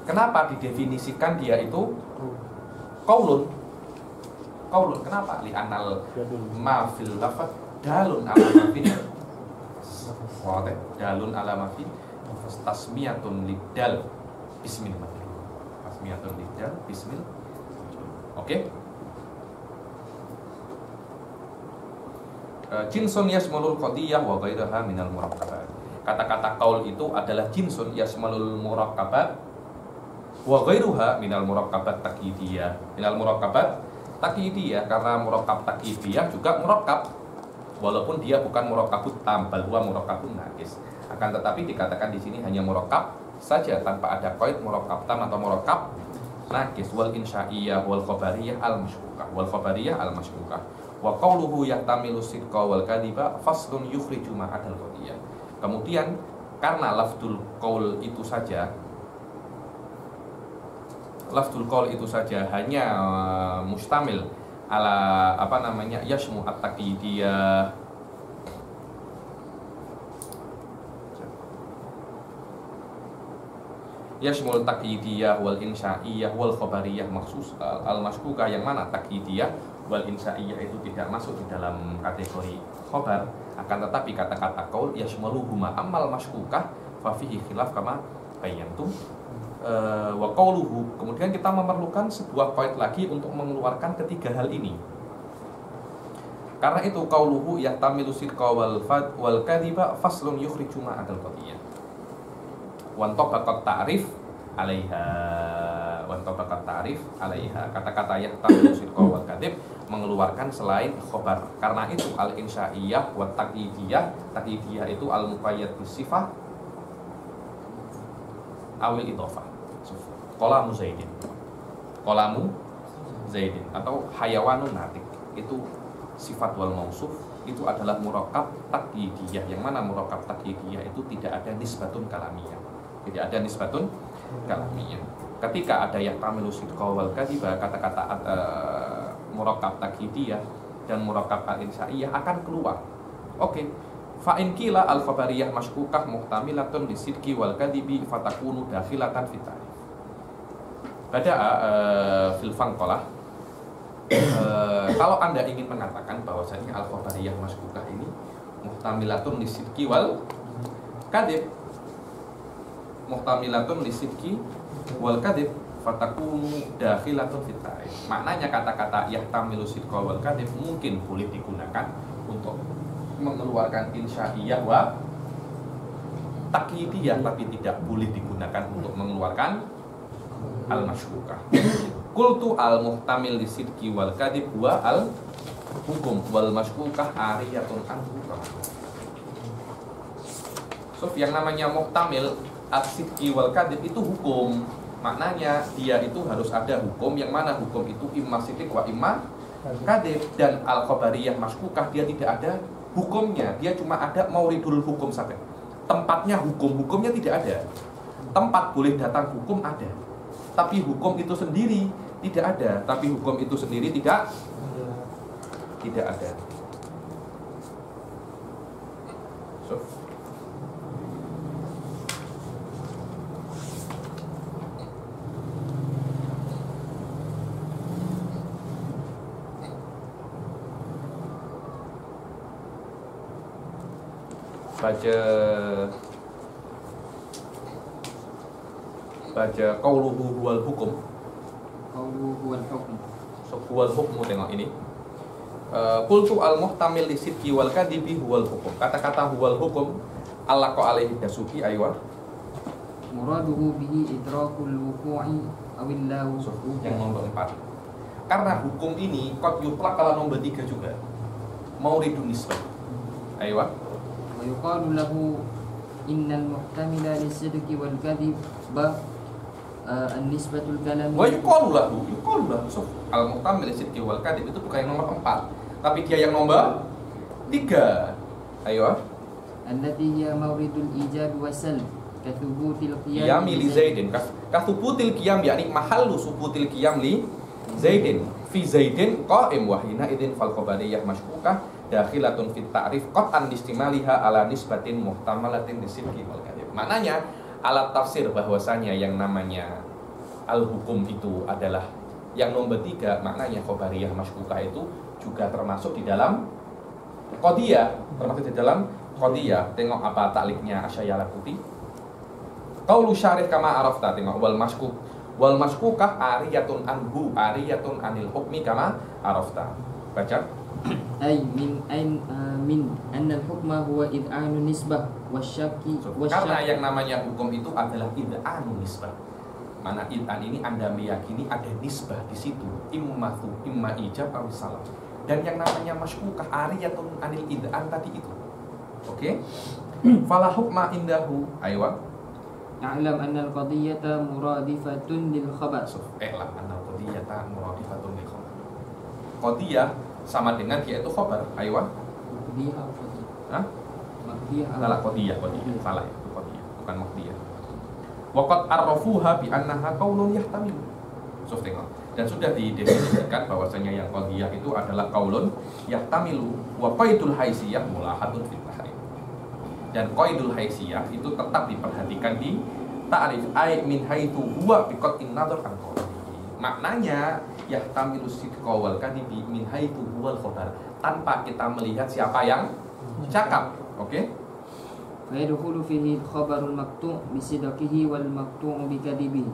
Kenapa didefinisikan dia itu qaulun? Qaulun kenapa? Li anal ma fil lafaz dalun ala ma fil dalun ala ma fil tasmiyatun lidal bismil majrur. Tasmiyatun lidal bismil. Oke. Jinsun yasmalul qadiyah wa ghairaha minal murakkabat. Kata-kata qaul itu adalah jinsun yasmalul murakkabat wa ghairuha minal murakkabat takyidiyah. Minal murakkabat takyidiyah karena murakkab takyidiyah juga murakkab walaupun dia bukan murakkabut tam bal huwa murakkabun naqis. Akan tetapi dikatakan di sini hanya murakkab saja tanpa ada qaid murakkab tam atau murakkab naqis. Wal insya'iyah wal khabariyah al masykukah wal khabariyah al masykukah wa qawluhu yahtamilu sidqa wal kadhiba faslun yukhriju ma'adal qadiyah. Kemudian karena lafdul qaul itu saja hanya mustamil ala yashmu at-taqidiyah yashmul taqidiyah wal insya'iyah wal khabariyah maksus al-masykukah, yang mana taqidiyah wal insya'iyah itu tidak masuk di dalam kategori khabar. Akan tetapi kata-kata qaul yashmaluhuma ammal masykukah fa fihi khilaf kama bayantum wa qauluhu. Kemudian kita memerlukan sebuah qaid lagi untuk mengeluarkan ketiga hal ini. Karena itu qauluhu yahtamilu sidqa wal kadhiba faslun yukhriju ma'adal qadiyah. Wan tabaqat ta'rif 'alaiha. Kata-kata yahtamilu sidqa wal kadhib mengeluarkan selain khobar. Karena itu al-insya'iyah wa taqidiyah itu al-muqayyad bisifah awil idhofah. Qolamu zaidin atau hayawanun natik itu sifat wal mausuf itu adalah murakkab taqidiyah, yang mana murakkab taqidiyah itu tidak ada nisbatun kalamiyah. Ketika ada yang tamilu sidqa wal kadhiba, kata-kata murakkab taqidiyah dan murakkab al-insya'iyah akan keluar. Oke. Fa in qila al-khabariyah masykukah muhtamilatun lisidqi wal kadhibi fatakunu dakhilatan fit ta'rif. Bada'a fil fanqalah. Kalau Anda ingin mengatakan bahwasanya al-khabariyah masykukah ini muhtamilatun lisidqi wal kadhib, fatakunu dakhilatun fit ta'rif. Maknanya kata-kata yahtamilu sidqa wal kadhib mungkin boleh digunakan untuk mengeluarkan insya'iyah wa taqidiyah, tapi tidak boleh digunakan untuk mengeluarkan al-masykukah. Qultu al-muhtamil lisidqi wal kadhib wa al-hukum wal masykukah ariyatun anhu. So, yang namanya muhtamil as-sidqi wal kadhib itu hukum. Maknanya dia itu harus ada hukum, yang mana hukum itu imma sidq wa imma kadhib. Dan al-khabariyah masykukah dia tidak ada hukumnya, dia cuma ada mauridul hukum saja. Tempatnya hukumnya tidak ada. Tempat boleh datang hukum ada, tapi hukum itu sendiri tidak ada. So, baca qauluhu huwal hukum. So, huwal hukmu, tengok ini. Qultu al-muhtamil lisidqi wal kadhibi huwal hukum. Kata-kata huwal hukum allaqa alaihi dasuki aywa. Muraduhu bihi idrakul wuqu'i awil lahu. Yang nomor 4. Karena hukum ini qad yutlaq kalau nomor 3 juga. Mauridun nisbah. Aywa. Wa yuqalu lahu innal muhtamila lisidqi wal kadhib an-nisbatul kalami. Wa yuqalu lahu. So, al-muhtamil lisidqi wal kadhib itu bukan yang nomor 4, tapi dia yang nomor 3. Ayo. Allati hiya mawridul ijab wa salb kathubutil qiyam li zaidin. Kathubutil qiyam yakni mahallu subutil qiyam li zaidin. Fi zaidin qa'im wa hina idzin fal khabariyah masykukah dakhilatun fit ta'rif qat'an istimaliha ala nisbatin muhtamalatin lisidqi wal kadhib. Maknanya alat tafsir bahwasanya yang namanya al-hukum itu adalah yang nomor 3, maknanya khobariyah masykukah itu juga termasuk di dalam qadiyah, Tengok apa takliknya Asy'ariyah. Qaulu syarih kama arafta, tengok wal masykukah ariyatun anhu, ariyatun anil hukmi kama arafta. Baca. Ay min anna al-hukma huwa id'anu nisbah wasyaki Karena yang namanya hukum itu adalah id'anu nisbah. Mana id'an ini Anda meyakini ada nisbah di situ, imma ijab atau salah. Dan yang namanya masykukah ariyatun anil id'an tadi itu. Oke? Fala hukma indahu. Aywa. A'lam anna al-qadiyyata muradifatun lil khabar. I'lam anna al-qadiyyata muradifatun lil khabar. Qadiyah sama dengan dia itu khabar. Aywa. Qadiyah atau qadiyah? Hah? Qadiyah. Salah qadiyah. Salah ya, itu qadiyah, bukan maqdiyah. Waqad arrafuha bi annaha qaulun yahtamil. Tengok. Dan sudah didefinisikan bahwasanya yang qadiyah itu adalah qaulun yahtamilu wa qaidul haisiyah mulahadun fit tahrim. Dan qaidul haisiyah itu tetap diperhatikan di ta'rif ay min haitsu huwa bi qat'in nadhar an qawlihi. Maknanya yahtamilu sidqa wal kadhibi min haitsu huwal khabar, tanpa kita melihat siapa yang cakap. Oke? Fayadkhulu fihi khabarul maqtu' bi sidqihi wal maqtu' bi kadhibihi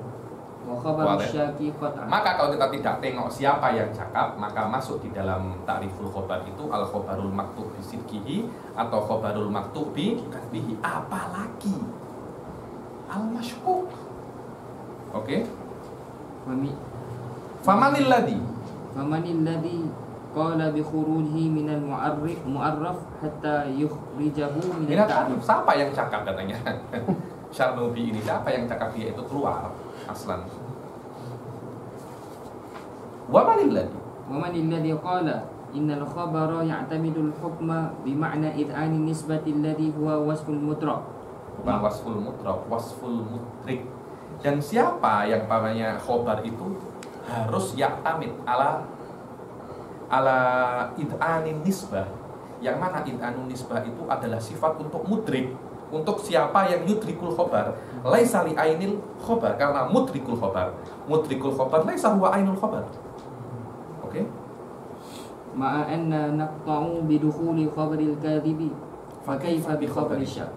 wa khabarul syaki qat'an. Maka kalau kita tidak tengok siapa yang cakap, maka masuk di dalam ta'riful khabar itu al khabarul maqtu' bi sidqihi atau khabarul maqtu' bi kadhibihi, apalagi al masykuk. Oke? Famanil ladzi qala bi khurujihi minal mu'arraf hatta yukhrijahu min at-ta'rif. Siapa yang cakap katanya? Syarnubi ini siapa yang cakap dia itu keluar aslan? Wa manil ladzi qala innal khabara ya'tamidu al-hukma bi ma'na id'ani nisbati alladhi huwa wasful mutlaq. Bukan wasful mutlaq, wasful mutrik. Dan siapa yang namanya khabar itu harus ya'tamid ala id'anin nisbah, yang mana id'anun nisbah itu adalah sifat untuk mudrik, untuk siapa yang yudrikul khobar, laisa li ainil khobar, karena mudrikul khobar laisa huwa ainul khobar. Oke? Ma'a anna naqta'u bidukhuli khabaril kadhibi fa kaifa bi khabari syak.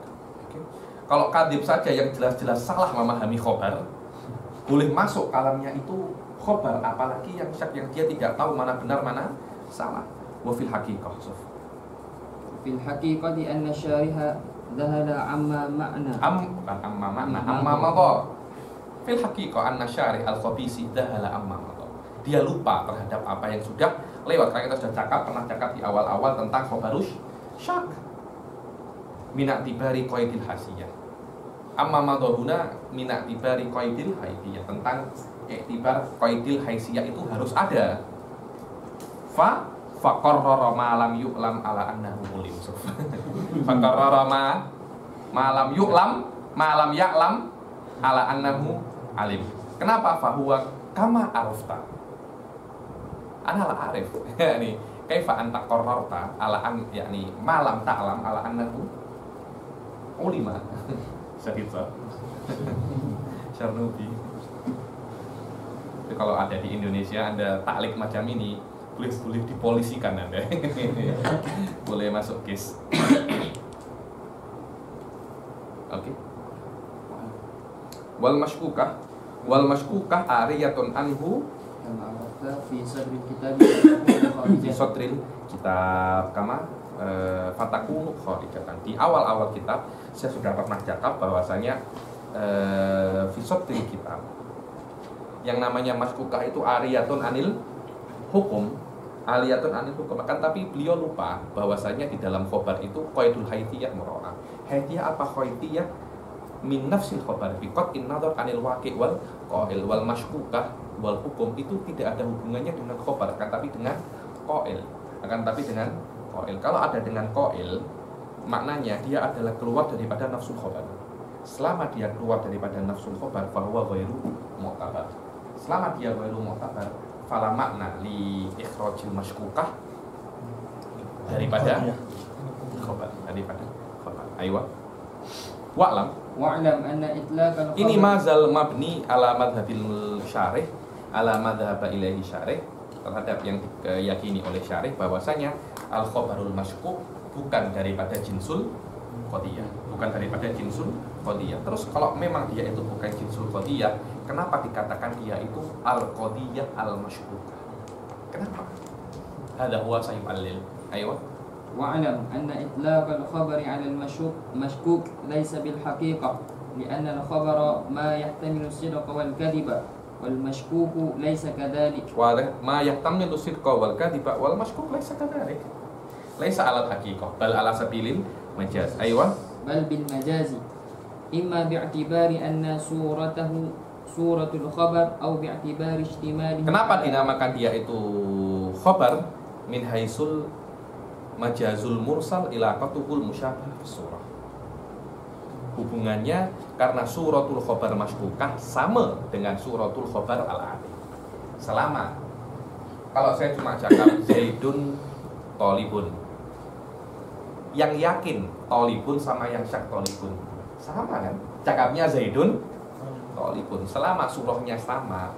Kalau kadhib saja yang jelas-jelas salah memahami khobar boleh masuk kalamnya itu khobar, apalagi yang syak yang dia tidak tahu mana benar mana salah. Wa fil haqiqah fil haqiqati anna syariha dhahala amma ma'na amma madha. Fil haqiqah anna syarih al-khabisi dhahala amma madha. Dia lupa terhadap apa yang sudah lewat. Karena kita sudah pernah cakap di awal-awal tentang khobarus syak min i'tibari qaidil hasiyah. Amma madhuna min i'tibari qaidil haidiyah, tentang iktibar qaidil haisiyah itu harus ada. Faqarrara ma lam yu'lam ala annahu mulim. Faqarrara ma lam yu'lam ma lam ya'lam ala annahu alim. Kenapa? Fahuwa kama arafta. Ana la arif. Yani kaifa anta qarrarta ala an, yani ma lam ta'lam ala annahu ulima. Syahid Syarnubi. Kalau ada di Indonesia Anda taklik macam ini, boleh dipolisikan Anda. Boleh masuk case. Oke. Wal masykukah ariyatun anhu fi sadril kitab fi sadril kitab kama fatakunu kharijatan. Di awal-awal kitab saya sudah pernah cakap bahwasanya fi sadril kitab yang namanya masykukah itu ariyatun anil hukum, kan, tapi beliau lupa bahwasanya di dalam khobar itu qaidul haitiyah mura'ah. Haitiyah apa qaidiyah? Min nafsil khobar bi qat'in nadhar anil waqi' wal qail. Wal masykukah wal hukum itu tidak ada hubungannya dengan khobar, kan, tapi dengan qail. Kalau ada dengan qail, maknanya dia adalah keluar daripada nafsul khobar. Selama dia keluar daripada nafsul khobar, fahuwa ghairu mu'tabar. Selama dia ghairu mu'tabar, fala makna li ikhrajil masykukah daripada khobar. Aywa. Wa'lam wa'lam anna itlaqal khabar. Ini mazal mabni ala madhabil syarih, ala madhaba ilaihi syarih, terhadap yang diyakini oleh syarih bahwasanya al khabarul masykuk bukan daripada jinsul qadiyah, bukan daripada jinsul qadiyah. Terus kalau memang dia itu bukan jinsul qadiyah, kenapa dikatakan dia itu al qadiyah al masykukah? Kenapa? Hada huwa sayu'allil. Ayo. wa'lam anna itlaqal khabari 'ala al mashkuk laysa bil haqiqah li'anna al khabara ma yahtamilu as-sidqa wal kadhiba wal mashkuku laysa kadhalik. Wa ma yahtamilu as-sidqa wal kadhiba wal mashkuk laysa kadhalik. Laysa 'ala al-haqiqah bal 'ala sabilil majaz. Ayo. Bal bil majazi imma bi'tibari anna suratahu suratul khabar atau bi'tibari ihtimalihi. Kenapa dinamakan dia itu khabar? Min haisul majazul mursal ila qatuhul musyabah surah. Hubungannya karena suratul khabar masykukah sama dengan suratul khabar al-adi. Selama kalau saya cuma cakap Zaidun tolibun, yang yakin tolibun sama yang syak tolibun sama kan? Cakapnya Zaidun tolibun. Selama surahnya sama,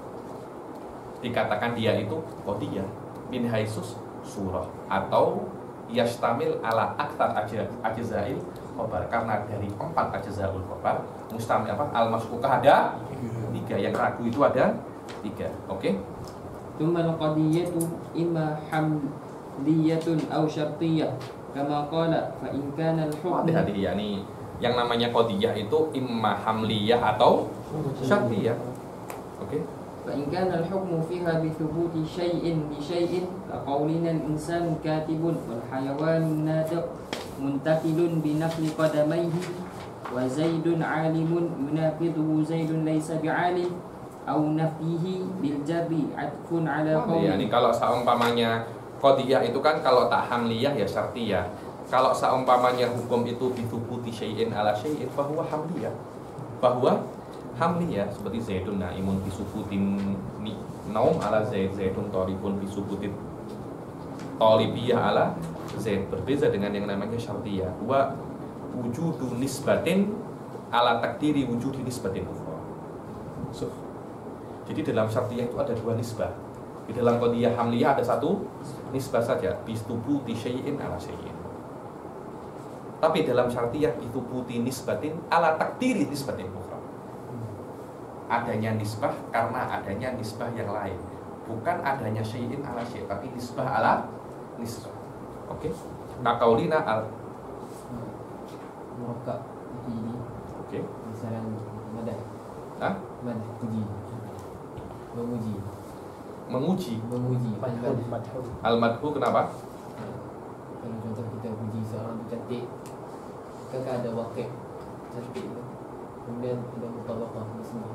dikatakan dia itu qadiyah min haisus surah, atau yastamil ala aktar ajzail khabar, karena dari 4 ajzaul khabar mustamil apa al masykukah ada 3, yang ragu itu ada 3. Oke. Tsumma al-qadiyatu imma hamliyatun aw syartiyah kama qala fa in kana al-hukm. Hati-hati, yakni yang namanya qadiyah itu imma hamliyah atau syartiyah. Oke. فإن كان الحكم فيها بثبوت شيء بشيء كقولنا الإنسان كاتب والحيوان الناطق منتقل بنقل قدميه وزيد عالم يناقضه زيد ليس بعالم أو نفيه بالجر عطف على قوله. Yani kalau seumpamanya qadiyah itu kan kalau tak hamliyah ya syartiyah. Kalau seumpamanya hukum itu bithubuti syai'in ala syai'in fahuwa hamliyah. Bahwa hamliyah seperti Zaidun naimun bisubutin naum ala Zaid, Zaidun tolibun bisubutin tolibiyah ala Zaid. Berbeza dengan yang namanya syartiyah. Wa wujudu nisbatin ala takdiri wujudi nisbatin ukhra. So, jadi dalam syartiyah itu ada 2 nisbah. Di dalam qadiyah hamliyah ada 1 nisbah saja, bisubuti syai'in ala syai'in. Tapi dalam syartiyah bisubuti nisbatin ala takdiri nisbatin ukhra. Adanya nisbah karena adanya nisbah yang lain, bukan adanya syai'in ala syai', tapi nisbah ala nisbah. Oke. Kaqaulina al murakkab ini. Oke. Misalnya madah. Hah? Madah puji. Memuji. Menguji. Memuji. Al-madhu kenapa? Kalau contoh kita puji seorang tu cantik, kan ada wakil cantik tu. Kemudian ada mutabaqah,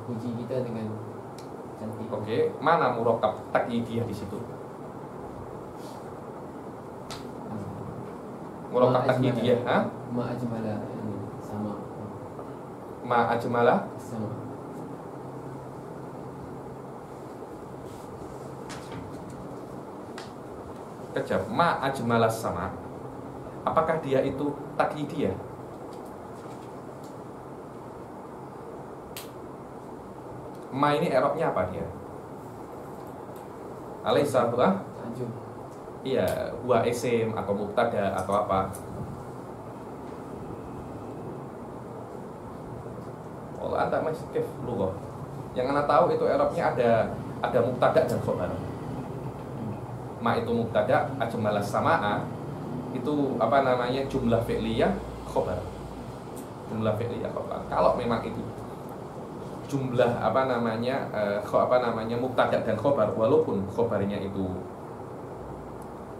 puji kita dengan cantik. Oke, mana murakkab takyidiyah di situ? Murakkab takyidiyah, ha? Ma ajmala sama. Ma ajmala Sama. kejap. Ma ajmala sama. Apakah dia itu takyidiyah? Ma ini i'rabnya apa dia? Alaysa huwa? Ajum. Iya, huwa isim atau mubtada atau apa? Kalau anda masih kif lughah. Yang anda tahu itu i'rabnya ada mubtada dan khabar. Ma itu mubtada, ajmalas samaa itu apa namanya jumlah fi'liyah khabar. Jumlah fi'liyah khabar. Kalau memang itu jumlah mubtada dan khobar, walaupun khobarnya itu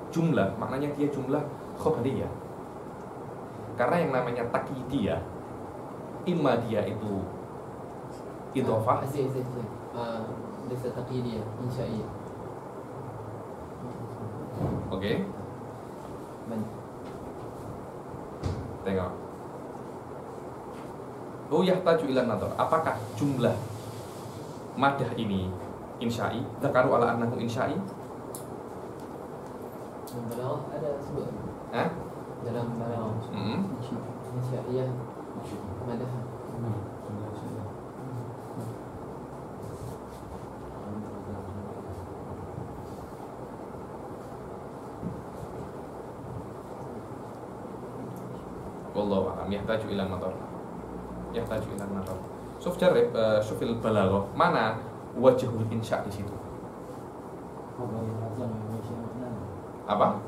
jumlah, maknanya dia jumlah khobariyah. Karena yang namanya takyidiyah, imma dia itu idhofah. Desa takyidiyah, insya'iyah. Oke. Tengok. Oh yahtaju ila nadhar. Apakah jumlah madah ini insya'i? Dzakaru ala annahu insya'i? Dalam ada sebut. Hah? Dalam balaghah. Insya'iyah madah Wallahu a'lam. Yahtaju ila nadhar. Yahtaju ila nadhar. Syuf jarib, syufil balaghah. Mana wajhul insya di situ? Apa?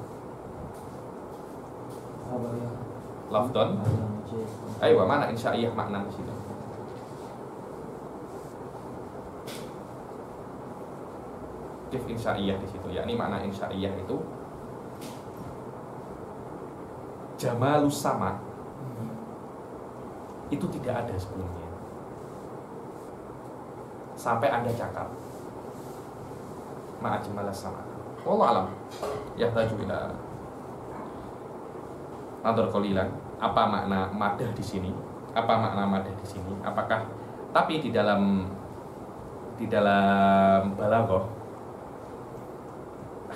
Lafdon. Ayo, mana insya'iyah makna di situ? Kif insya'iyah di situ. Yakni makna insya'iyah itu jamalus sama. Itu tidak ada sebelumnya. Sampai Anda cakap ma'ajmalas sama. Wallahu alam. Yahtaju ila nadhar qalilan. Apa makna madah di sini? Apa makna madah di sini? Apakah tapi di dalam balaghah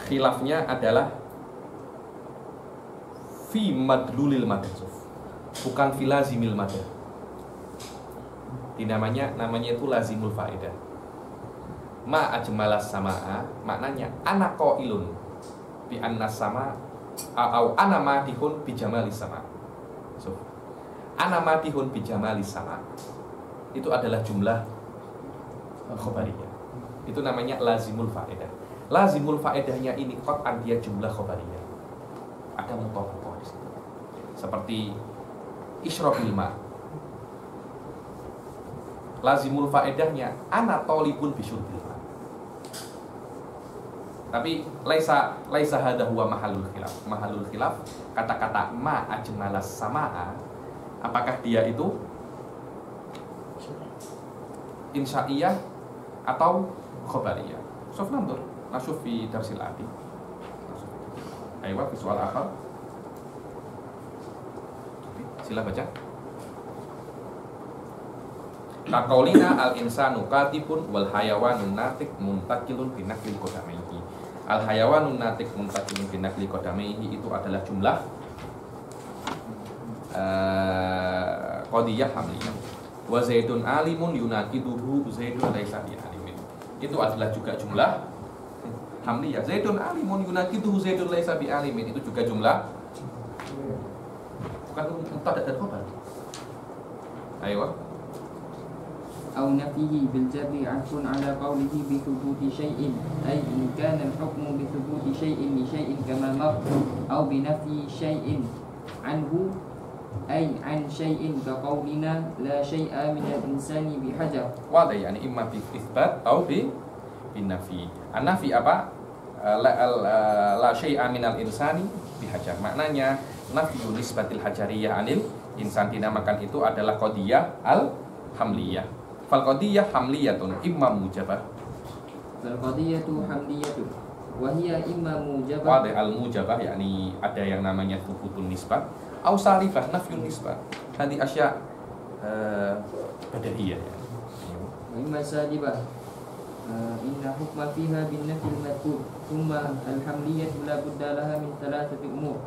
khilafnya adalah fi madlulil madah, bukan fi lazimil madah. Namanya itu lazimul faedah. Ma ajmalas samaa maknanya ana qailun bi anna sama au ana madihun bi jamalis sama. So, ana madihun bi jamalis sama. Itu adalah jumlah khobariyah. Itu namanya lazimul faedah. Lazimul faedahnya ini qat'an dia jumlah khobariyah. Ada mutawafaqah di situ. Seperti isyrabil ma. Lazimul faedahnya ana talibun bisyurbil ma. Tapi laisa hadha huwa mahallul khilaf. Mahallul khilaf kata-kata ma ajmalas samaa, apakah dia itu insya'iyah atau khobariyah? Syuf nandur, nasyuf fi darsil ati. Ayo fi soal akhir. Sila baca. Kaqaulina al-insanu katibun wal hayawanun natiq muntakilun binaqlil qadamaihi. Al hayawanun natiq muntakilun binaqlil qadamaihi itu adalah jumlah qadiyah hamliyah. Wa zaidun alimun yunaqiduhu zaidun laisa bi alimin. Itu adalah juga jumlah hamliyah. Zaidun alimun yunaqiduhu zaidun laisa bi alimin. Itu juga jumlah bukan mubtada dan khabar. Ayo. أو نفيه بالجر عطف على قوله بثبوت شيء أي إن كان الحكم بثبوت شيء لشيء كما مر أو بنفي شيء عنه أي عن شيء كقولنا لا شيء من الإنسان بحجر. واضح يعني إما بإثبات أو بالنفي. النفي apa? La syai'a minal insani bihajar. Maknanya nafyu nisbatil hajariyah anil insan, dinamakan itu adalah qadiyah al-hamliyah. Fal qadiyah hamliyatun imma mujabah. Fal qadiyatu hamliyatun wa hiya imma mujabah. Wadah al-mujabah yakni ada yang namanya thubutun nisbah au salifah nafyun nisbah. Hadi asya badahiyah ya. Wa imma salibah. Inna hukma fiha bin nafyi al-madhkur. Thumma al-hamliyatu la budda laha min thalathati umur.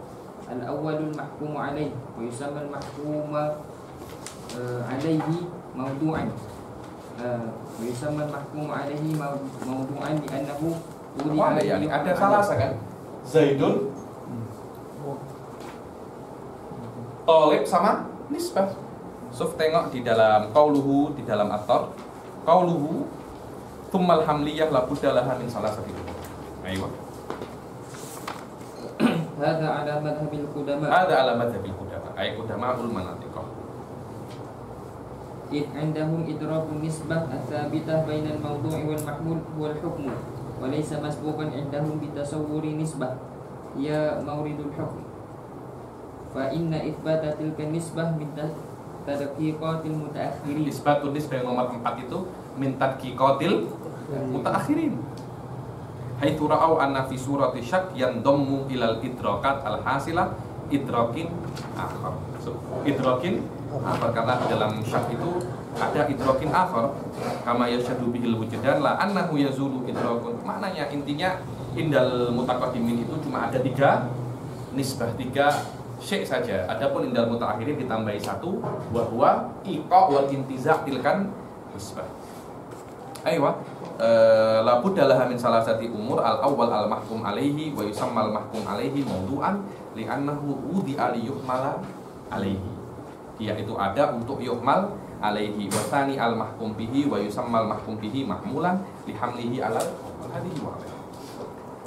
Al-awwalul mahkumu alayhi wa yusamma al-mahkuma alayhi mawdu'an. Yusamma al-mahkum alaihi mawdu'an li'annahu wala yani ada salah kan Zaidun Talib sama nisbah. Suf tengok di dalam qauluhu, di dalam at-tar qauluhu tsummal hamliyah la budda laha min salasati. Ayo. Hadza ala madhhabil qudama. Hadza ala madhhabil qudama. Ay qudamaul manatiqah. إذ عندهم إدراك النسبة الثابتة بين الموضوع والمحمول هو الحكم وليس مسبوقا عندهم بتصور نسبة هي مورد الحكم فإن إثبات تلك النسبة من تدقيقات المتأخرين. Isbatun nisbah yang nomor 4 itu min tadqiqatil mutaakhirin. Haitsu ra'au anna fi surati syak yandammu ilal idrakat al-hasilah idrakin akhar. Idrakin apa kata dalam syak itu ada idrakin akhar kama yasyadu bihil wujdan la annahu yazulu idrakun. Maknanya intinya indal mutaqaddimin itu cuma ada 3 nisbah, 3 syekh saja. Adapun indal mutaakhirin ditambahi satu, wa huwa iqa wal intiza' tilkan nisbah. Aywa, la budda laha min salasati umur, al awwal al mahkum alaihi wa yusamma al mahkum alaihi mawdu'an li'annahu wudi'a li yuhmala alaihi. Dia itu ada untuk yuhmal alaihi, wa tsani al mahkum bihi wa yusamma al mahkum bihi mahmulan li hamlihi ala hadhihi wa alaihi.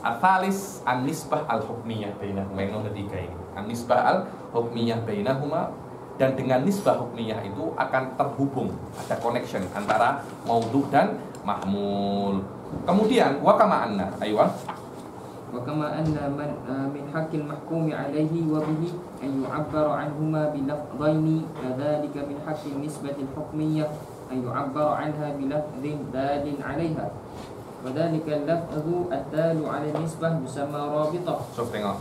Atsalis an-nisbah al-hukmiyah bainahuma, yang ketiga ini. An-nisbah al-hukmiyah bainahuma, dan dengan nisbah hukmiyah itu akan terhubung, ada connection antara maudhu dan mahmul. Kemudian wa kama anna, aywa. Wa kama anna man min haqqil mahkumi alaihi wa bihi an yu'abbara anhuma bi lafdhaini, kadzalika min haqqin nisbati al-hukmiyah an yu'abbara anha bi lafdhin dalin 'alaiha. Wa dzalika al-lafdhu ad-dalu 'ala nisbah yusamma rabithah. Coba tengok.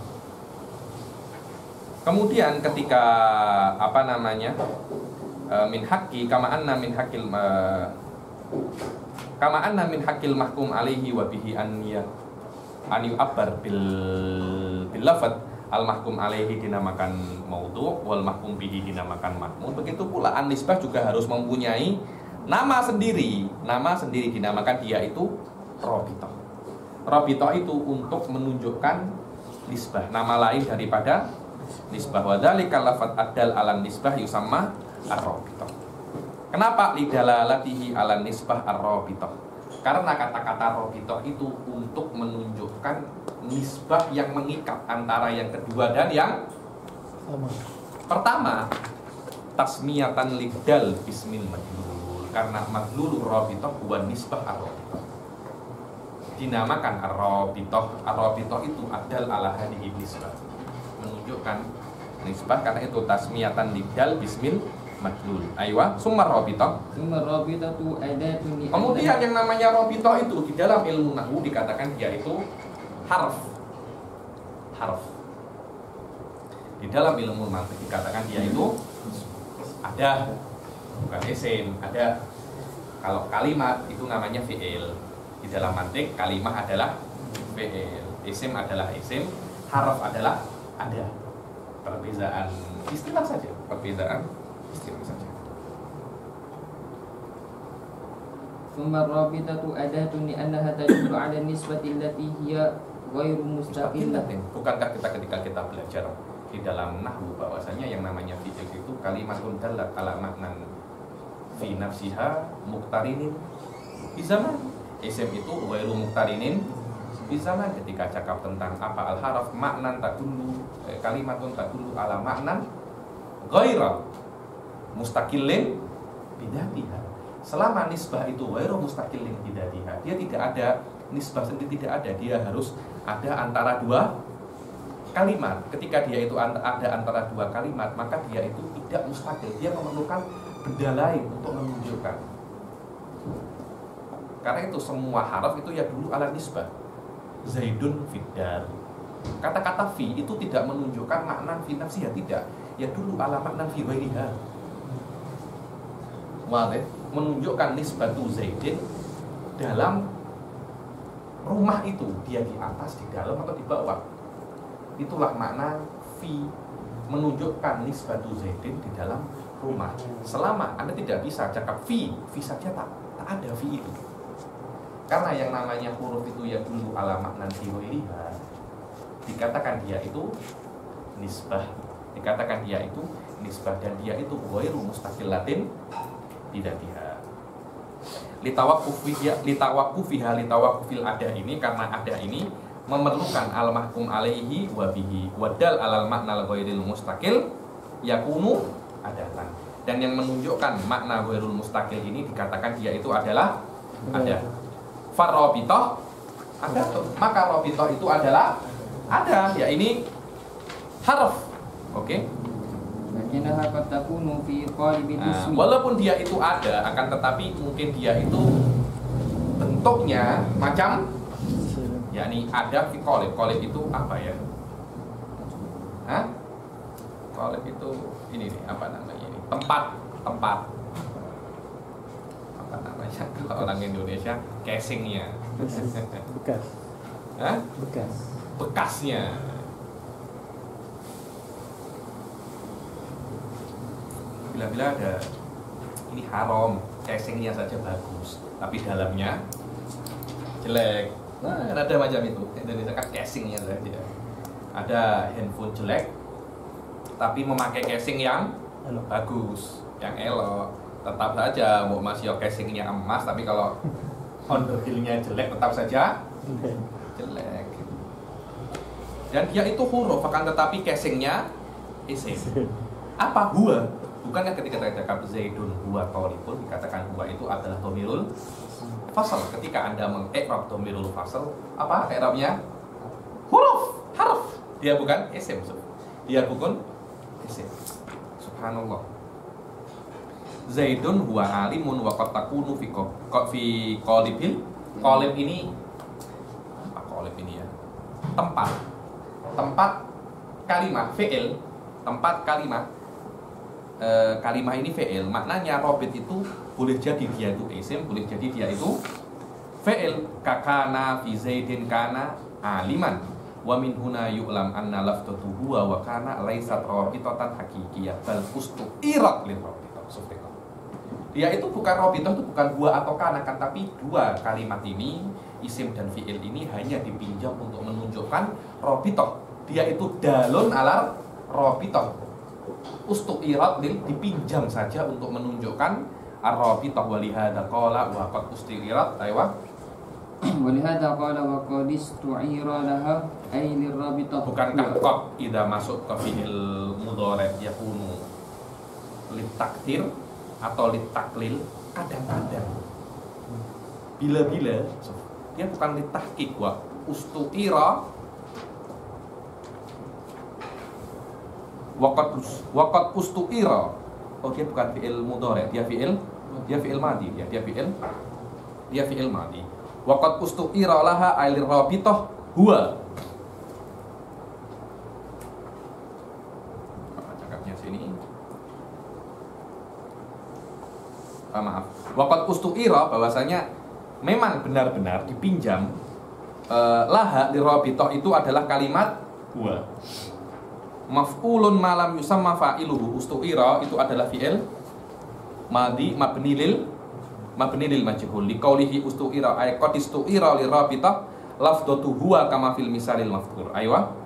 Kemudian ketika min haqqi kama anna min haqqil mahkum alaihi wa bihi an yu'abbar bil lafadz, al mahkum alaihi dinamakan maudhu' wal mahkum bihi dinamakan mahmul. Begitu pula an-nisbah juga harus mempunyai nama sendiri. Nama sendiri dinamakan dia itu rabithah. Rabithah itu untuk menunjukkan nisbah, nama lain daripada nisbah. Wa dzalika lafadz adal ala nisbah yusamma ar-rabithah. Kenapa lidalalatihi ala nisbah ar-rabithah? Karena kata-kata rabithah itu untuk menunjukkan nisbah yang mengikat antara yang kedua dan yang pertama. Tasmiyatan lidal bismil madlul, karena madlul rabithah huwa nisbah ar-rabithah. Dinamakan ar-rabithah. Ar-rabithah itu adal ala hadhihi nisbah, menunjukkan nisbah, karena itu tasmiyatan lidal bismil madlul. Aywa, summa rabithah. Summa rabithatu adatun. Kemudian yang namanya rabithah itu di dalam ilmu nahwu dikatakan dia itu harf. Di dalam ilmu mantiq dikatakan dia itu ada, bukan isim, ada. Kalau kalimat itu namanya fi'il. Di dalam mantiq kalimah adalah fi'il, isim adalah isim, harf adalah ada. Perbedaan istilah saja, perbedaan istilah saja. Summa rabithatu adatun li annaha tadullu 'ala nisbati allati hiya ghairu mustaqillah. Bukankah ketika kita belajar di dalam nahwu bahwasanya yang namanya fi'il itu kalimatun dallat ala maknan fi nafsiha muqtarinin bi zaman. Isim itu ghairu muqtarinin bi zaman. Ketika cakap tentang apa al-haraf maknan tadullu, kalimatun tadullu ala maknan ghairu mustaqillin bidatiha. Selama nisbah itu ghairu mustaqillin bidatiha, dia tidak ada nisbah sendiri, tidak ada, dia harus ada antara dua kalimat. Ketika dia itu ada antara dua kalimat, maka dia itu tidak mustaqil, dia memerlukan benda lain untuk menunjukkan. Karena itu semua haraf itu ya dulu ala nisbah. Zaidun fiddar. Kata-kata fi itu tidak menunjukkan makna fi nafsiha, tidak. Ya dulu ala makna fi ghairiha. Menunjukkan nisbatu Zaidin dalam rumah itu, dia di atas, di dalam atau di bawah. Itulah makna fi, menunjukkan nisbatu Zaidin di dalam rumah. Selama Anda tidak bisa cakap fi saja tak ada fi itu. Karena yang namanya huruf itu ya dulu ala makna fi ghairiha, dikatakan dia itu nisbah, dikatakan dia itu nisbah, dan dia itu ghairu mustaqillatin tidak dia. Litawakufil ada ini, karena ada ini memerlukan al mahkum alaihi wa bihi wadal alal makna ghairil mustaqil yakunu adatan. Dan yang menunjukkan makna ghairul mustaqil ini dikatakan dia itu adalah ada. Farrabithah ada, maka rabithah itu adalah ada, ya ini harf. Oke. Walaupun dia itu ada, akan tetapi mungkin dia itu bentuknya macam, yakni ada fi qalib. Qalib itu apa ya? Hah? Qalib itu ini nih, apa namanya ini? Tempat. Apa namanya kalau orang Indonesia? Casingnya. Bekas. Hah? Bekas. Bekasnya. bila-bila ada ini haram, casingnya saja bagus, tapi dalamnya jelek. Nah, ada macam itu. Indonesia kan casingnya saja. Ada handphone jelek, tapi memakai casing yang bagus, yang elok. Tetap saja mau masih casingnya emas, tapi kalau underhillnya jelek tetap saja jelek. Dan dia itu huruf, akan tetapi casingnya isim. Apa huwa? Bukankah ketika kita cakap Zaidun huwa talibun, dikatakan huwa itu adalah dhamirul fasal. Ketika Anda mengi'rab dhamirul fasal, apa i'rabnya? Huruf, harf. Dia bukan isim. Dia bukan isim. Subhanallah. Zaidun huwa alimun wa qad takunu fi qalibil. Qalib ini apa qalib ini ya? Tempat kalimat fi'il, tempat kalimat kalimat ini fi'il, maknanya robit itu boleh jadi dia itu isim, boleh jadi dia itu fi'il. Kakana fi zaidin kana aliman wa min huna yu'lam anna lafdatu huwa wa kana laysat rabitatan hakikiyah bal ustu'irat lil rabitah. Dia itu bukan rabitah, itu bukan huwa atau kana kan, tapi dua kalimat ini isim dan fi'il ini hanya dipinjam untuk menunjukkan rabitah. Dia itu dalun ala rabitah. Ustu'irat dipinjam saja untuk menunjukkan ar-rabitah. Walihada qala wa qad usti'irat aywa. Walihada qala wa qad istu'ira laha ay lirrabitah. Bukankah qad idza masuk ke fi'il mudhari' yakunu litakdir atau litaklil? Kadang-kadang bila-bila dia bukan litahqiq wa ustu'ira waqad ustu'ira. Oh, dia bukan fi'il mudhari', dia fi'il madhi ya, dia fi'il madhi. Waqad ustu'ira laha ailir rabitah huwa. Cakapnya sini. Maaf. Waqad ustu'ira bahwasanya memang benar-benar dipinjam laha lirabitah itu adalah kalimat huwa. Maf'ulun malam yusamma fa'iluhu. Ustu'ira itu adalah fi'il madhi mabni lil majhul. Liqaulihi ustu'ira ay qad istu'ira lirabitah lafdhatu huwa kama fil misalil maf'ul. Aywa.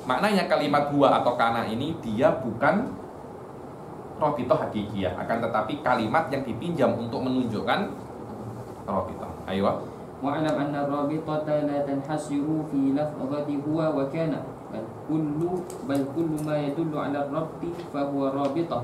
Maknanya kalimat huwa atau kana ini dia bukan rabitah hakikiyah, akan tetapi kalimat yang dipinjam untuk menunjukkan rabitah. Aywa. Wa'lam anna rabitata la tanhasiru fi lafdhati huwa wa kana bal kullu ma yadullu ala rabti fa huwa rabitah.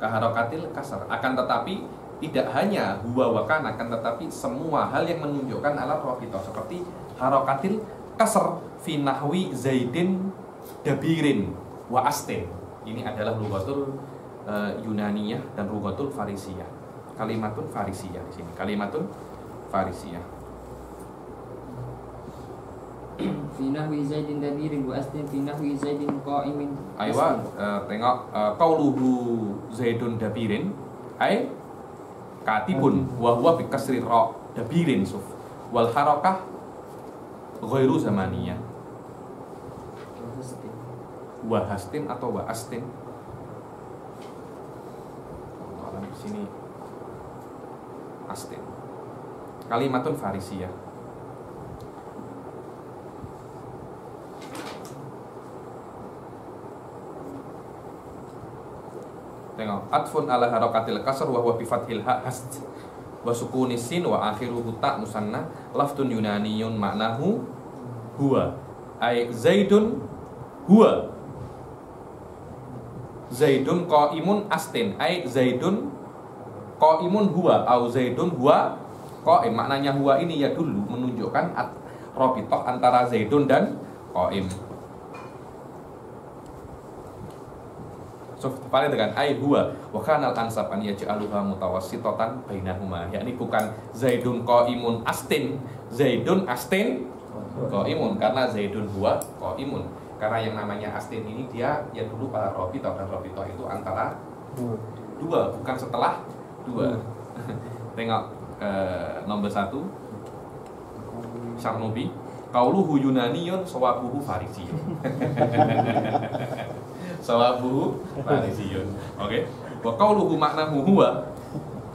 Kaharakatil kasar. Akan tetapi tidak hanya huwa wa kana, akan tetapi semua hal yang menunjukkan ala rabitah seperti harakatil kasar fi nahwi zaidin dabirin wa astin. Ini adalah lughatul Yunaniyah dan lughatul Farisiyah. Kalimatun Farisiyah di sini. Kalimatun Farisiyah. Fi nahwi zaidin dabirin wa astin fi nahwi zaidin qa'imin. Aywa, tengok qauluhu zaidun dabirin ay katibun wa huwa bi kasri ra dabirin suf wal harakah ghairu zamaniyah. Wa hastin atau wa astin. Kalau di sini astin. Kalimatun Farisiyah. Tengok, atfun ala harakatil kasr wa huwa bi fathil ha hast wa sukunis sin wa akhiruhu ta musanna lafdun yunaniyun maknahu huwa ay zaidun huwa zaidun qaimun astin ay zaidun qaimun huwa au zaidun huwa qaim. Maknanya huwa ini ya dulu menunjukkan rabithah antara zaidun dan qaim. So, pada dengan ai huwa wa kana al-ansab an yaj'aluha mutawassitatan bainahuma, yakni bukan zaidun qaimun astin, zaidun astin qaimun, karena zaidun huwa qaimun. Karena yang namanya astin ini dia ya dulu pada rabithah, dan rabithah itu antara dua, bukan setelah dua. Tengok nomor 1 Syarnubi, qauluhu yunaniyun sawabuhu farisiyun. sawabuhu farisiyun. Oke. Wa qauluhu ma'nahu huwa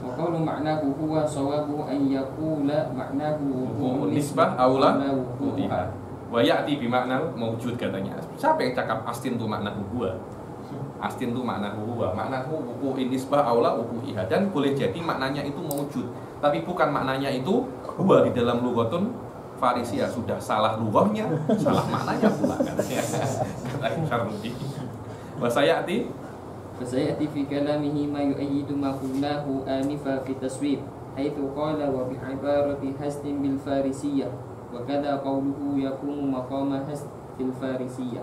Wa qawlu ma'nahu huwa sawabu an yaqula ma'nahu wuqu'un nisbah aula wuqu'iha. wuqiha. Wa ya'ti bi makna mawjud katanya. Siapa yang cakap astin tu maknahu huwa? Astin tu maknahu huwa. Maknahu wuqu'in nisbah aula wuqu'iha, dan boleh jadi maknanya itu mawjud, tapi bukan maknanya itu huwa di dalam lughatun Farisia. Sudah salah lughahnya, salah maknanya pula katanya. Kata Syarudi. Wa sayati فسيأتي في كلامه ما يؤيد ما قلناه آنفا في التصويب حيث قال وبعبارة هست بالفارسية وكذا قوله يقوم مقام هست في الفارسية.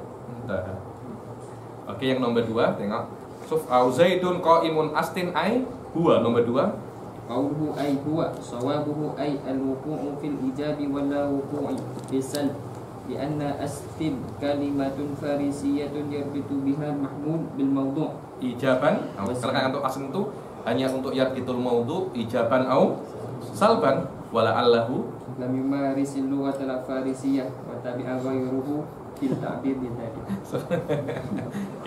Oke, yang nomor 2 tengok. Suf au zaidun qaimun astin ai huwa. Nomor 2 قوله أي هو صوابه أي الوقوع في الإيجاب ولا وقوع في السلب لأن أستل كلمة فارسية يربط بها المحمول بالموضوع ijaban. Karena untuk asn itu hanya untuk yarbitul maudhu ijaban au salban wala allahu لم يمارس اللغة الفارسية وتبع غيره في التعبير بذلك.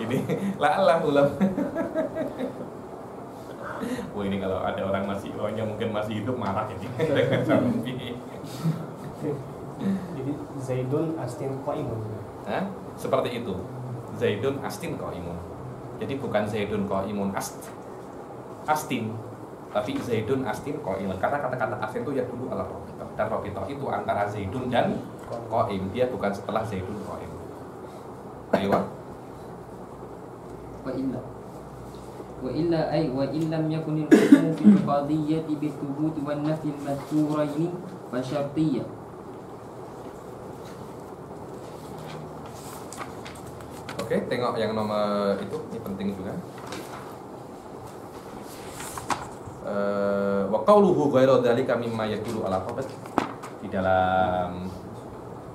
Ini la allahu lam. Oh, ini kalau ada orang masih mungkin masih hidup marah ini. Jadi Zaidun astin qaimun. Hah? Seperti itu. Zaidun astin qaimun. Jadi bukan Zaidun qaimun astin, tapi Zaidun astin qaimun. Karena kata-kata astin itu ya dulu ala robitoh, dan robitoh itu antara Zaidun dan qaim. Dia bukan setelah Zaidun qaim. Ayo. وإلا أي وإن لم يكن الحكم في القضية بالثبوت والنفي المذكورين فشرطية. Oke, tengok yang nomor itu, ini penting juga. Wa qawluhu ghairu dzalika mimma yadullu ala qabd di dalam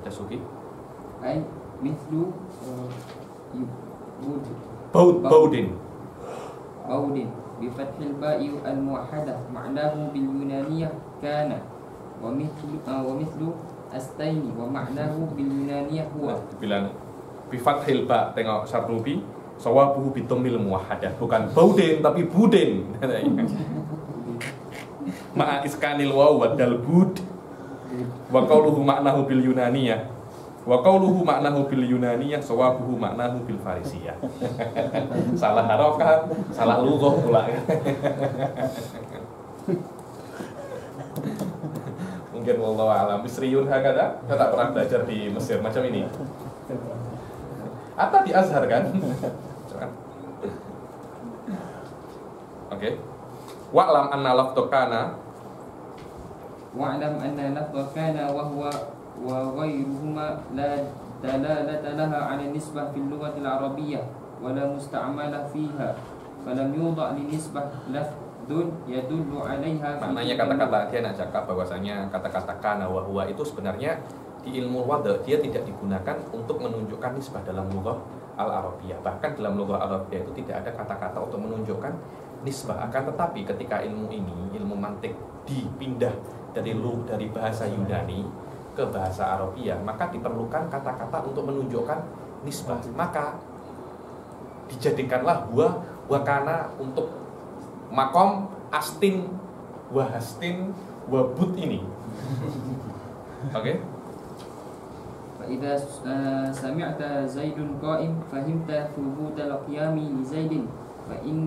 Dasuki. Ai mithlu Baudin bi fathil ba'i al muwahhadah ma'nahu bil yunaniyah kana wa mithlu astaini wa ma'nahu bil yunaniyah huwa. Dibilang bi fathil ba, tengok Syarrubi sawabuhu bi dhammil muwahhadah, bukan baudin tapi budin. Ma'a iskanil waw wa dal bud. Wa qawluhu ma'nahu bil yunaniyah. Wa qawluhu ma'nahu bil yunaniyah sawabuhu ma'nahu bil farisiyah. Salah harokah, salah lughah pula. Mungkin wallahu a'lam. Misriyun hakada, kita tak pernah belajar di Mesir macam ini. Atau di Azhar kan? Oke. Wa'lam anna lafdhu kana wa'lam anna lafdhu kana wa huwa wa ghayruhuma la dalalata laha 'ala nisbah fil lughati al-arabiyyah wa la musta'mala fiha falam yudha' li nisbah lafdun yadullu 'alaiha. Maknanya kata-kata dia nak cakap bahwasanya kata-kata kana wa huwa itu sebenarnya di ilmu wadh dia tidak digunakan untuk menunjukkan nisbah dalam lughah al-arabiyyah. Bahkan dalam lughah al-arabiyyah itu tidak ada kata-kata untuk menunjukkan nisbah. Akan tetapi ketika ilmu ini, ilmu mantik dipindah dari bahasa Yunani ke bahasa Arabia, maka diperlukan kata-kata untuk menunjukkan nisbah. Maka dijadikanlah wa kana untuk makom astin wa hastin wa but ini. Oke. فإذا سمعت زيد قائم فهمت ثبوت القيام لزيد فإن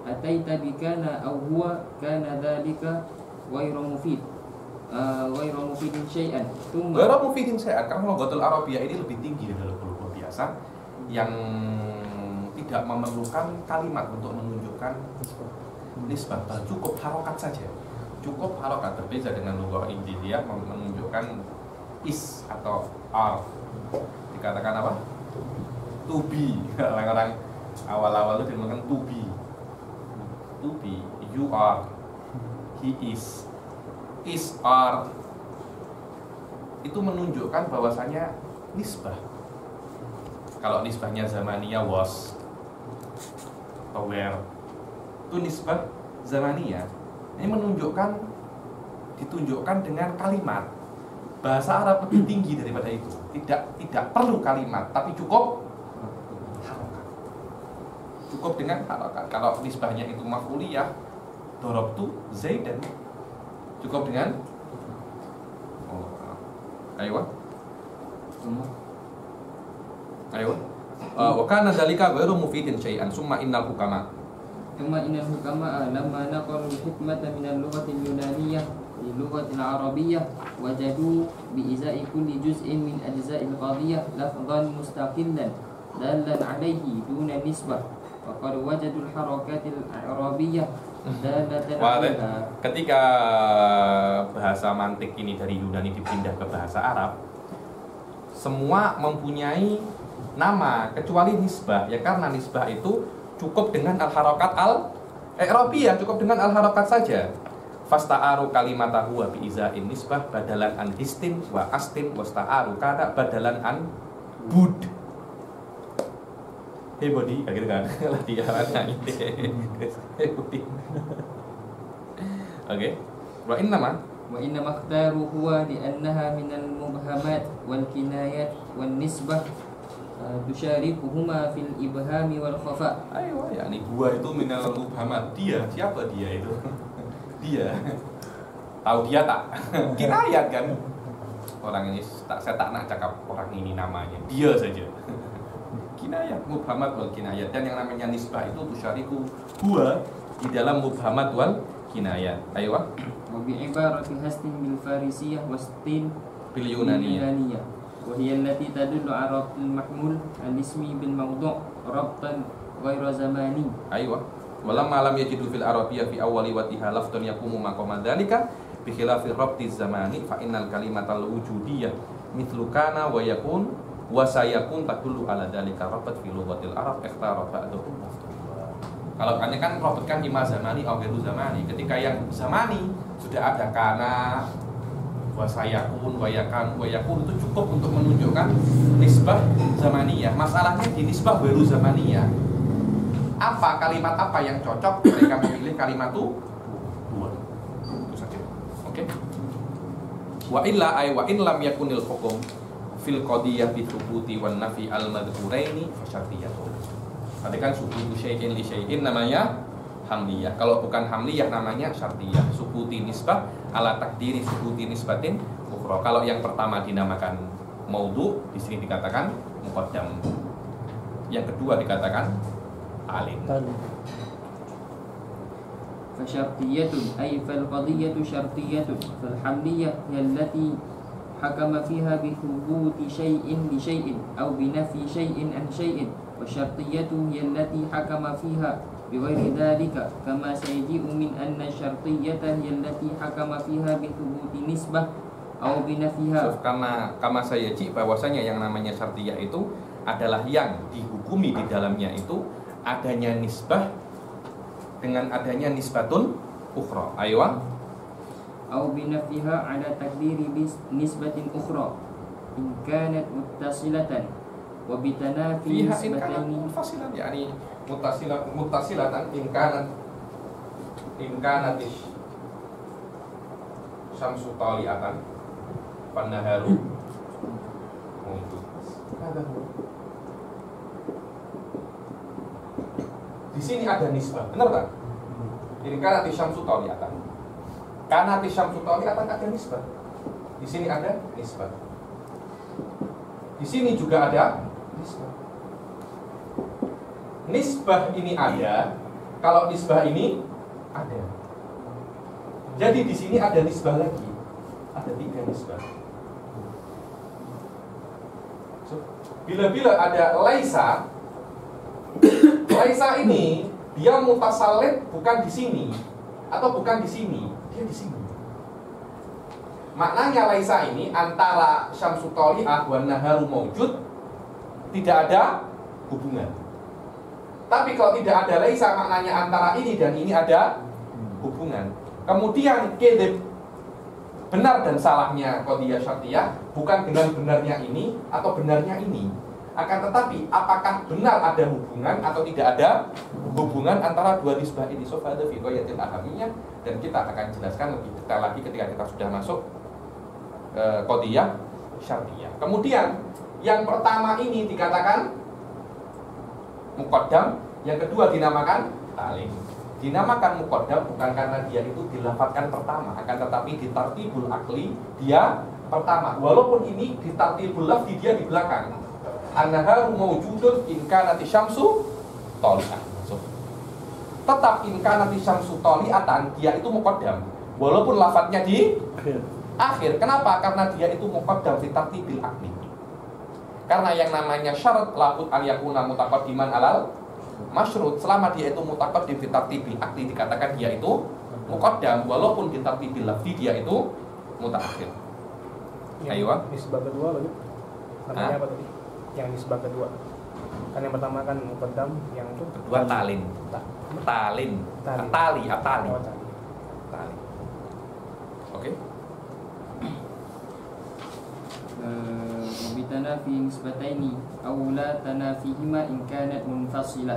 أتيت بكان أو هو كان ذلك غير مفيد شيئا ثم غير مفيد شيئا. Karena lughatul Arabiyah ini lebih tinggi dari lugah biasa yang tidak memerlukan kalimat untuk menunjukkan nisbah. Cukup harokat saja. Cukup harokat, berbeda dengan lugah Injiliyah menunjukkan is atau are. Dikatakan apa? To be. Orang-orang awal-awal itu dimakan to be. To be, you are, he is are. Itu menunjukkan bahwasanya nisbah. Kalau nisbahnya zamaniyah was atau were, itu nisbah zamaniyah. Ini ditunjukkan dengan kalimat. Bahasa Arab lebih tinggi daripada itu. Tidak perlu kalimat, tapi cukup harokat. cukup dengan harokat. Kalau nisbahnya itu maf'uliyah, darabtu Zaidan, cukup dengan ayo. Wa kana dzalika ghairu mufidin syai'an summa innal hukama. ثم إن الحكماء لما نقلوا الحكمة من اللغة اليونانية للغة العربية وجدوا بإزاء كل جزء من أجزاء القضية لفظا مستقلا دالا عليه دون نسبة وقد وجدوا الحركات الإعرابية دالة عليها. Ketika bahasa mantik ini dari Yunani dipindah ke bahasa Arab, semua mempunyai nama kecuali nisbah, ya karena nisbah itu cukup dengan al-harakat al-i'rabiyah, cukup dengan al-harakat saja. Fasta'aru kalimatahu wa bi'izain nisbah badalan an distin wa astin wasta'aru kada badalan an bud. Hey body, kayak gitu kan? Latihannya ini. Hey body. Oke. Wa innama ikhtaru huwa li'annaha minal mubhamat wal kinayat wan nisbah tusyarikuhuma fil ibhami wal khafa. Ayo, yakni gua itu minal mubhamat. Dia, siapa dia itu? Dia. Tahu dia tak? Kinayat kan? Orang ini saya tak nak cakap orang ini namanya. Dia saja. Kinayat, mubhamat wal kinayat. Dan yang namanya nisbah itu tusyariku huwa di dalam mubhamat wal kinayat. Ayo. Wa bi ibarati hastin bil farisiyah wastin bil yunaniyah. وهي التي تدل على ربط المحمول الاسم بالموضوع ربطا غير زماني. أيوة. ولما لم يجدوا في العربية في أول وقتها لفظ يقوم مقام ذلك بخلاف الربط الزماني فإن الكلمة الوجودية مثل كان ويكون وسيكون تدل على ذلك ربط في لغة العرب اختار بعضهم. Kalau kan robotkan ima zamani atau ghairu zamani. Ketika yang zamani sudah ada kana wasayakun, wayakun itu cukup untuk menunjukkan nisbah zamaniyah. Masalahnya di nisbah baru zamaniyah. Apa kalimat apa yang cocok mereka memilih kalimat itu dua. Itu saja. Oke. Wa illa ay wa in lam yakunil hukum fil qadiyah bi thubuti wan nafi al madhkuraini fa syartiyatun. Tadi kan subutu syai'in li syai'in namanya hamliyah. Kalau bukan hamliyah namanya syartiyah. Subuti nisbah ala takdiri subuti nisbatin ukhra. Kalau yang pertama dinamakan maudhu, di sini dikatakan muqaddam. Yang kedua dikatakan alim. Fa syartiyatun ay fal qadiyatu syartiyatun fal hamliyah allati hakama fiha bi thubuti syai'in li syai'in aw bi nafi syai'in an syai'in wa syartiyatu allati hakama fiha بغير ذلك كما سيجيء من أن الشرطية هي التي حكم فيها بثبوت نسبة أو بنفيها. Karena kama sayaji bahwasanya yang namanya syartiyah itu adalah yang dihukumi di dalamnya itu adanya nisbah dengan adanya nisbatun ukhra. Aywa. أو بنفيها على تقدير نسبة أخرى إن كانت متصلة وبتنافي نسبتين منفصلة يعني muttasilatan in kanat syamsu tali'atan fannaharu untuk di sini ada nisbah, benar tak? In kanat syamsu tali'atan, kanat syamsu tali'atan ada nisbah. Di sini ada nisbah. Di sini juga ada nisbah. Nisbah ini ada, kalau nisbah ini ada. Jadi di sini ada nisbah lagi, ada 3 nisbah. Bila-bila ada laisa, laisa ini dia mutasalid bukan di sini atau bukan di sini, dia di sini. Maknanya laisa ini antara syamsu tali'ah wa naharu maujud tidak ada hubungan. Tapi kalau tidak ada laisa maknanya antara ini dan ini ada hubungan. Kemudian kedep benar dan salahnya qadiyah syartiyah bukan dengan benarnya ini atau benarnya ini. Akan tetapi apakah benar ada hubungan atau tidak ada hubungan antara dua nisbah ini. So ada fi ghayatil ahamiyah dan kita akan jelaskan lebih detail lagi ketika kita sudah masuk qadiyah syartiyah. Kemudian yang pertama ini dikatakan muqaddam, Yang kedua dinamakan talim. Dinamakan muqaddam bukan karena dia itu dilafadzkan pertama, akan tetapi di tartibul akli dia pertama. Walaupun ini di tartibul lafzi dia di belakang. An-naharu mawjudun in kanati syamsu toli'ah. Tetap in kanati syamsu toli'atan, dia itu muqaddam. Walaupun lafadznya di akhir. Kenapa? Karena dia itu muqaddam fi tartibil akli. Karena yang namanya syarat labud an yakuna mutaqaddiman alal masyrut, selama dia itu mutaqaddim fi tartibil akli dikatakan dia itu muqaddam, walaupun di tartibil lafzi dia itu mutaakhir. Ayo. Nisbah kedua lagi. Namanya apa tadi? Yang nisbah kedua. Kan yang pertama kan muqaddam, yang itu kedua talin. Talin. Tali. Tali. Oke. وبتنافي نسبتين أو لا تنافيهما إن كانت منفصلة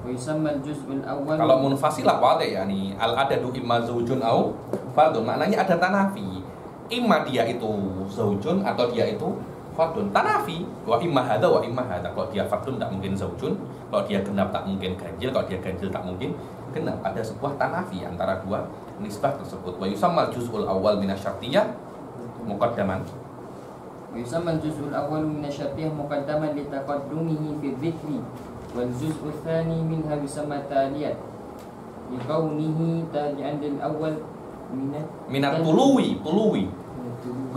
ويسمى الجزء الأول. Kalau munfasilah wale yani al adadu imma zaujun au fardun, maknanya ada tanafi. Imma dia itu zaujun atau dia itu fardun. Tanafi wa imma hada wa imma hada. Kalau dia fardun tak mungkin zaujun, kalau dia genap tak mungkin ganjil, kalau dia ganjil tak mungkin genap. Ada sebuah tanafi antara dua nisbah tersebut. Wa yusammal juz'ul awal minasyartiyah muqaddaman. ويسمى الجزء الأول من الشرطية مقدما لتقدمه في الذكر والجزء الثاني منها يسمى تاليا لكونه تابعا للأول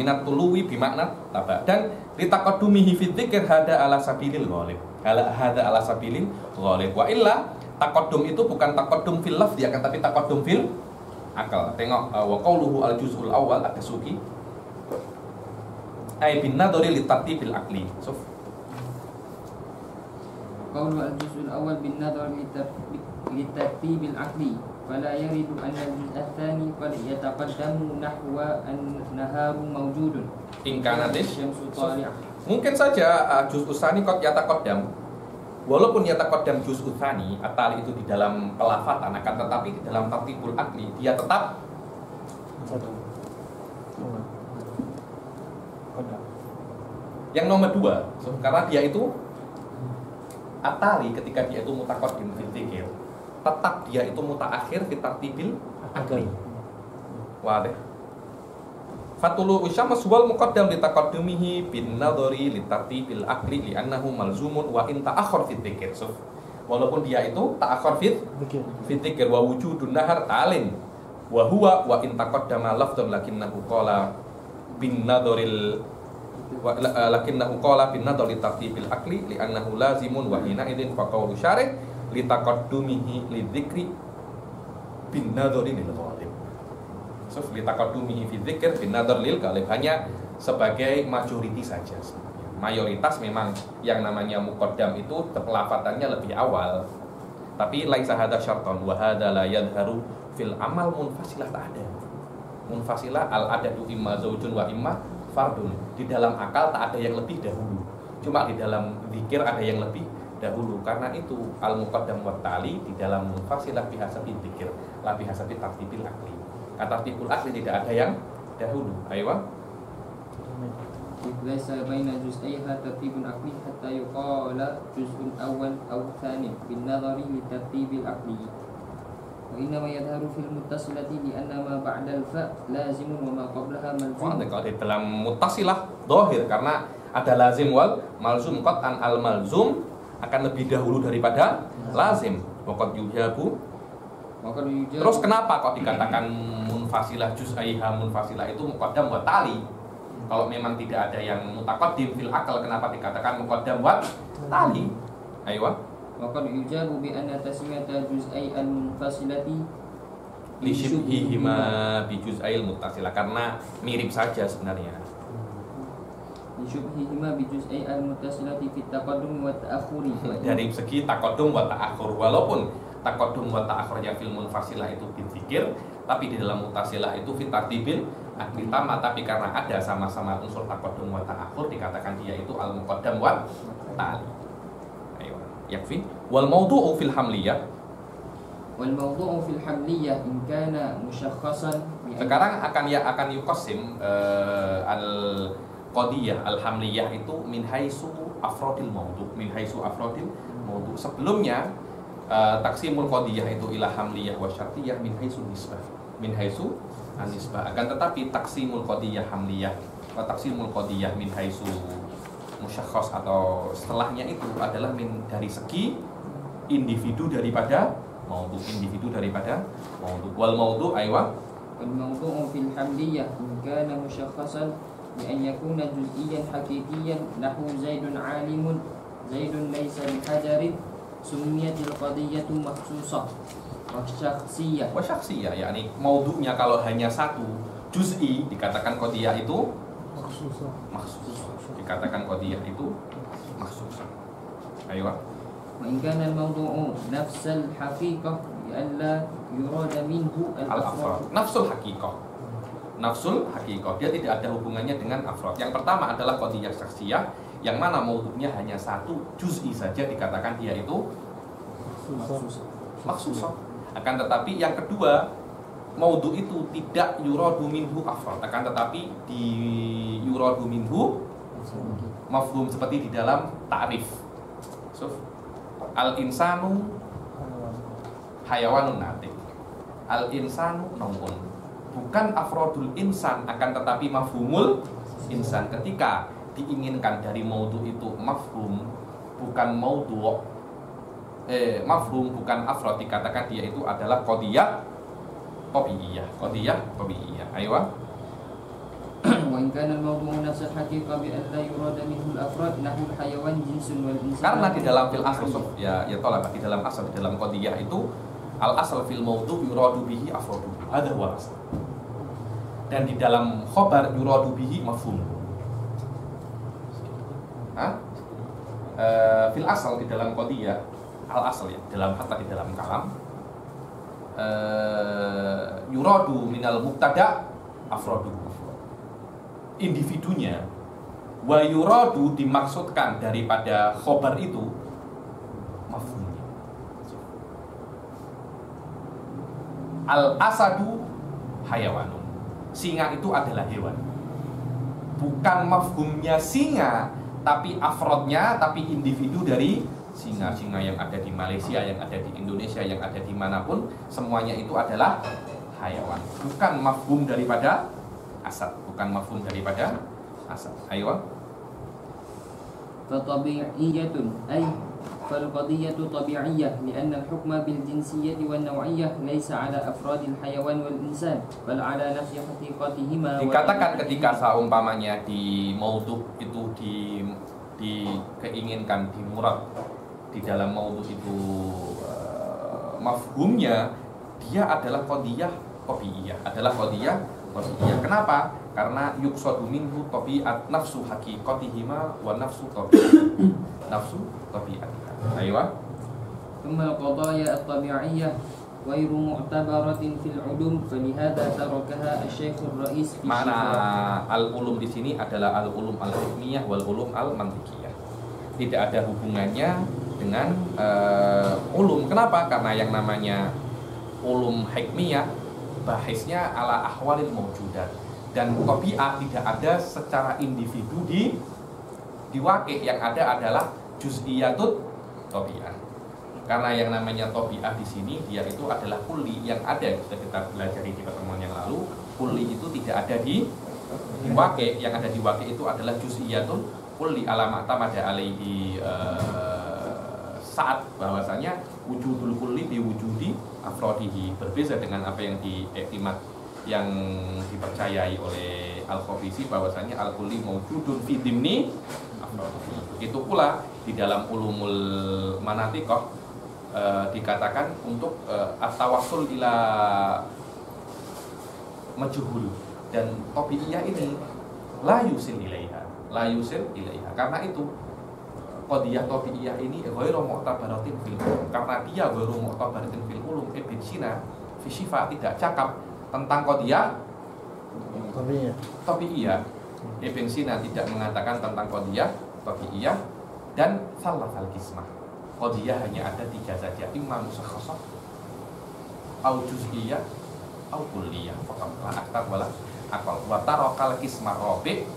minat tuluwi bimakna taba, dan litaqaddumihi fi dzikr hada ala sabilil ghalib. Hada ala sabilil ghalib. Wa illa taqaddum itu bukan taqaddum fil lafzi akan tapi taqaddum fil akal. Tengok wa qauluhu al juz'ul awal ada suki ay bin nadari li tartibil akli. Suf. Qaulu al-juz'ul awal bin nadar li tartibil akli fala yaridu anna al-juz' ats-tsani qad yataqaddamu nahwa an-naharu mawjudun In kanatis syamsu tali'ah. mungkin saja juz'us tsani qad yataqaddam. Walaupun yataqaddam juz'us tsani atali itu di dalam pelafatan, akan tetapi di dalam tartibul akli dia tetap satu. yang nomor dua, karena dia itu atali ketika dia itu mutaqaddim fil dzikir, tetap dia itu mutaakhir fi tartibil akli. Wadih. Fatulu usyams wal muqaddam li taqaddumihi bin nadhari li tartibil akli li annahu malzumun wa in ta'akhkhar fi dzikir. Walaupun dia itu ta'akhkhar fi dzikir wa wujudun nahar talin wa huwa wa in taqaddama lafdhan lakinnahu qala bin nadharil lakinnahu qala bin nadhari tartibil akli li annahu lazimun wa hina idzin fa qawlu syarih li taqaddumihi li dzikri bin nadhari lil ghalib. So li taqaddumihi fi dzikr bin nadhar lil ghalib hanya sebagai majority saja sebenarnya. Mayoritas memang yang namanya muqaddam itu pelafatannya lebih awal. Tapi laisa hadza syarton wa hadza la yadharu fil amal munfasilah, tak ada. Munfasilah al adadu imma zaujun wa imma fardun. Di dalam akal tak ada yang lebih dahulu. Cuma di dalam zikir ada yang lebih dahulu. Karena itu al muqaddam wa tali di dalam munfasilah bihasabi zikir, la bihasabi tartibil akli. Kata tartibul akli tidak ada yang dahulu. Ayo. Laisa baina juz'aiha tartibun akli hatta yuqala juz'un awal aw tsani bin nadhari li tartibil akli. Wa inna ma yadharu fil muttasilati li anna ma ba'da al-fa lazimun wa ma qablaha malzum. Kalau di dalam muttasilah dhahir karena ada lazim wal malzum, qat'an al malzum akan lebih dahulu daripada lazim. Wa qad yujabu. Terus kenapa kok dikatakan munfasilah juz'aiha munfasilah itu muqaddam wa tali? Kalau memang tidak ada yang mutaqaddim fil akal, kenapa dikatakan muqaddam wa tali? Ayo. Wa qad yujabu bi anna tasmiyata juz'ai al-munfasilati li syibhihima bi juz'ail muttasilah, karena mirip saja sebenarnya. Li syibhihima bi juz'ai al-muttasilati fi taqaddum wa ta'akhuri. Dari segi taqaddum wa ta'akhur, walaupun taqaddum wa ta'akhurnya fil munfasilah itu bizikir, tapi di dalam muttasilah itu fi tartibil akli tama, tapi karena ada sama-sama unsur taqaddum wa ta'akhur dikatakan dia itu al muqaddam wa tali. Ayo, yakfi. Wal mawdu'u fil hamliyah. Wal mawdu'u fil hamliyah in kana musyakhasan. Sekarang akan yuqassim al qadiyah al hamliyah itu min haitsu afradil mawdu', min haitsu afradil mawdu'. Sebelumnya taksimul qadiyah itu ila hamliyah wa syartiyah min haitsu nisbah. Min haitsu anisbah. Akan tetapi taksimul qadiyah hamliyah wa taksimul qadiyah min haitsu musyakhkhas atau setelahnya itu adalah dari segi individu daripada maudhu, individu daripada maudhu. Wal maudhu aywa wal mawdu'u fil hamliyah in kana musyakhkhasan bi an yakuna juz'iyyan haqiqiyyan nahu zaidun 'alimun zaidun laysa bihajarin summiyatil qadiyyatu makhsusah wa syakhsiyah yakni maudhu'nya kalau hanya satu juz'i dikatakan qadiyah itu makhsus. Dikatakan qadiyah itu makhsus. Ayo. Wa in kana al-mawdu'u nafsal haqiqah bi alla yurada minhu al-afrad. Nafsul haqiqah dia tidak ada hubungannya dengan afrad. Yang pertama adalah qadiyah syakhsiyah yang mana maudhu'nya hanya satu juz'i saja dikatakan dia itu makhsusah. Akan tetapi yang kedua maudhu' itu tidak yuradu minhu afrad, akan tetapi di yuradu minhu mafhum seperti di dalam ta'rif. Al insanu hayawanun natik. Al insanu naumun. Bukan afrodul insan, akan tetapi mafhumul insan. Ketika diinginkan dari maudhu itu mafhum, bukan maudhu, mafhum bukan afrod, dikatakan dia itu adalah qadiyah tabi'iyah. Qadiyah tabi'iyah. Ayo. Wa in kana al-mawdu'u nafsul haqiqah bi an la yurada minhu al-afrad nahu al-hayawan jinsun wal insan. Karena di dalam fil asl ya tolak di dalam asal, di dalam qadiyah itu al asal fil mawdu' yuradu bihi afradu. Hadza huwa asal. Dan di dalam khabar yuradu bihi mafhum. Fil asal di dalam qadiyah al asal ya, dalam hatta di dalam kalam yuradu minal mubtada afradu, individunya, wa yuradu dimaksudkan daripada khobar itu mafhumnya. Al asadu hayawanun, singa itu adalah hewan. Bukan mafhumnya singa, tapi afrodnya, tapi individu dari singa-singa yang ada di Malaysia, yang ada di Indonesia, yang ada dimanapun, semuanya itu adalah hayawan. Bukan mafhum daripada asad, bukan mafhum daripada asad. Ayo. Fatabi'iyatun ay falqadiyatu tabi'iyyah li'anna al-hukma bil jinsiyyati wan naw'iyyah laysa 'ala afradil hayawan wal insan bal 'ala nafsi haqiqatihima. Dikatakan ketika seumpamanya di maudhu itu di keinginkan, di murad di dalam maudhu itu mafhumnya dia adalah qadiyah tabi'iyah, adalah qadiyah tabi'iyah. Kenapa? Karena yuqsadu minhu tabi'at nafsu haqiqatihima wa nafsu tabi'atiha. Ayo. Thumma al-qadaya at-tabi'iyyah غير معتبرة في العلوم فلهذا تركها الشيخ الرئيس في Mana al-ulum di sini adalah al-ulum al-hikmiyah wal ulum al-mantiqiyah. Tidak ada hubungannya dengan ulum. Kenapa? Karena yang namanya ulum hikmiyah bahisnya ala ahwalil mawjudat, dan tabi'ah tidak ada secara individu di waqi', yang ada adalah juz'iyatut tabi'ah. Karena yang namanya tabi'ah di sini dia itu adalah kulli yang ada, sudah kita pelajari di pertemuan yang lalu. Kulli itu tidak ada di waqi', yang ada di waqi' itu adalah juz'iyatun kulli alamat tamada alaihi saat, bahwasanya wujudul kulli biwujudi afrodihi, berbeza dengan apa yang diiktimat, yang dipercayai oleh Al-Khafisi, bahwasanya al-kulli mawjudun fi dimni afrodihi. Begitu pula di dalam ulumul manatiqah dikatakan untuk at-tawassul ila majhul, dan tabi'iyah ini la yusil ilaiha. Karena itu qadiyah tabi'iyah ini ghairu mu'tabaratin fil ulum, karena dia ghairu mu'tabaratin fil ulum. Ibn Sina fi Syifa tidak cakap tentang qadiyah tabi'iyah. Ibn Sina tidak mengatakan tentang qadiyah tabi'iyah, dan salafal qismah. Qadiyah hanya ada 3 saja, imma musakhassah au juz'iyah au kulliyah, faqat la aktar wala aqal. Wa tarakal qismah rabi',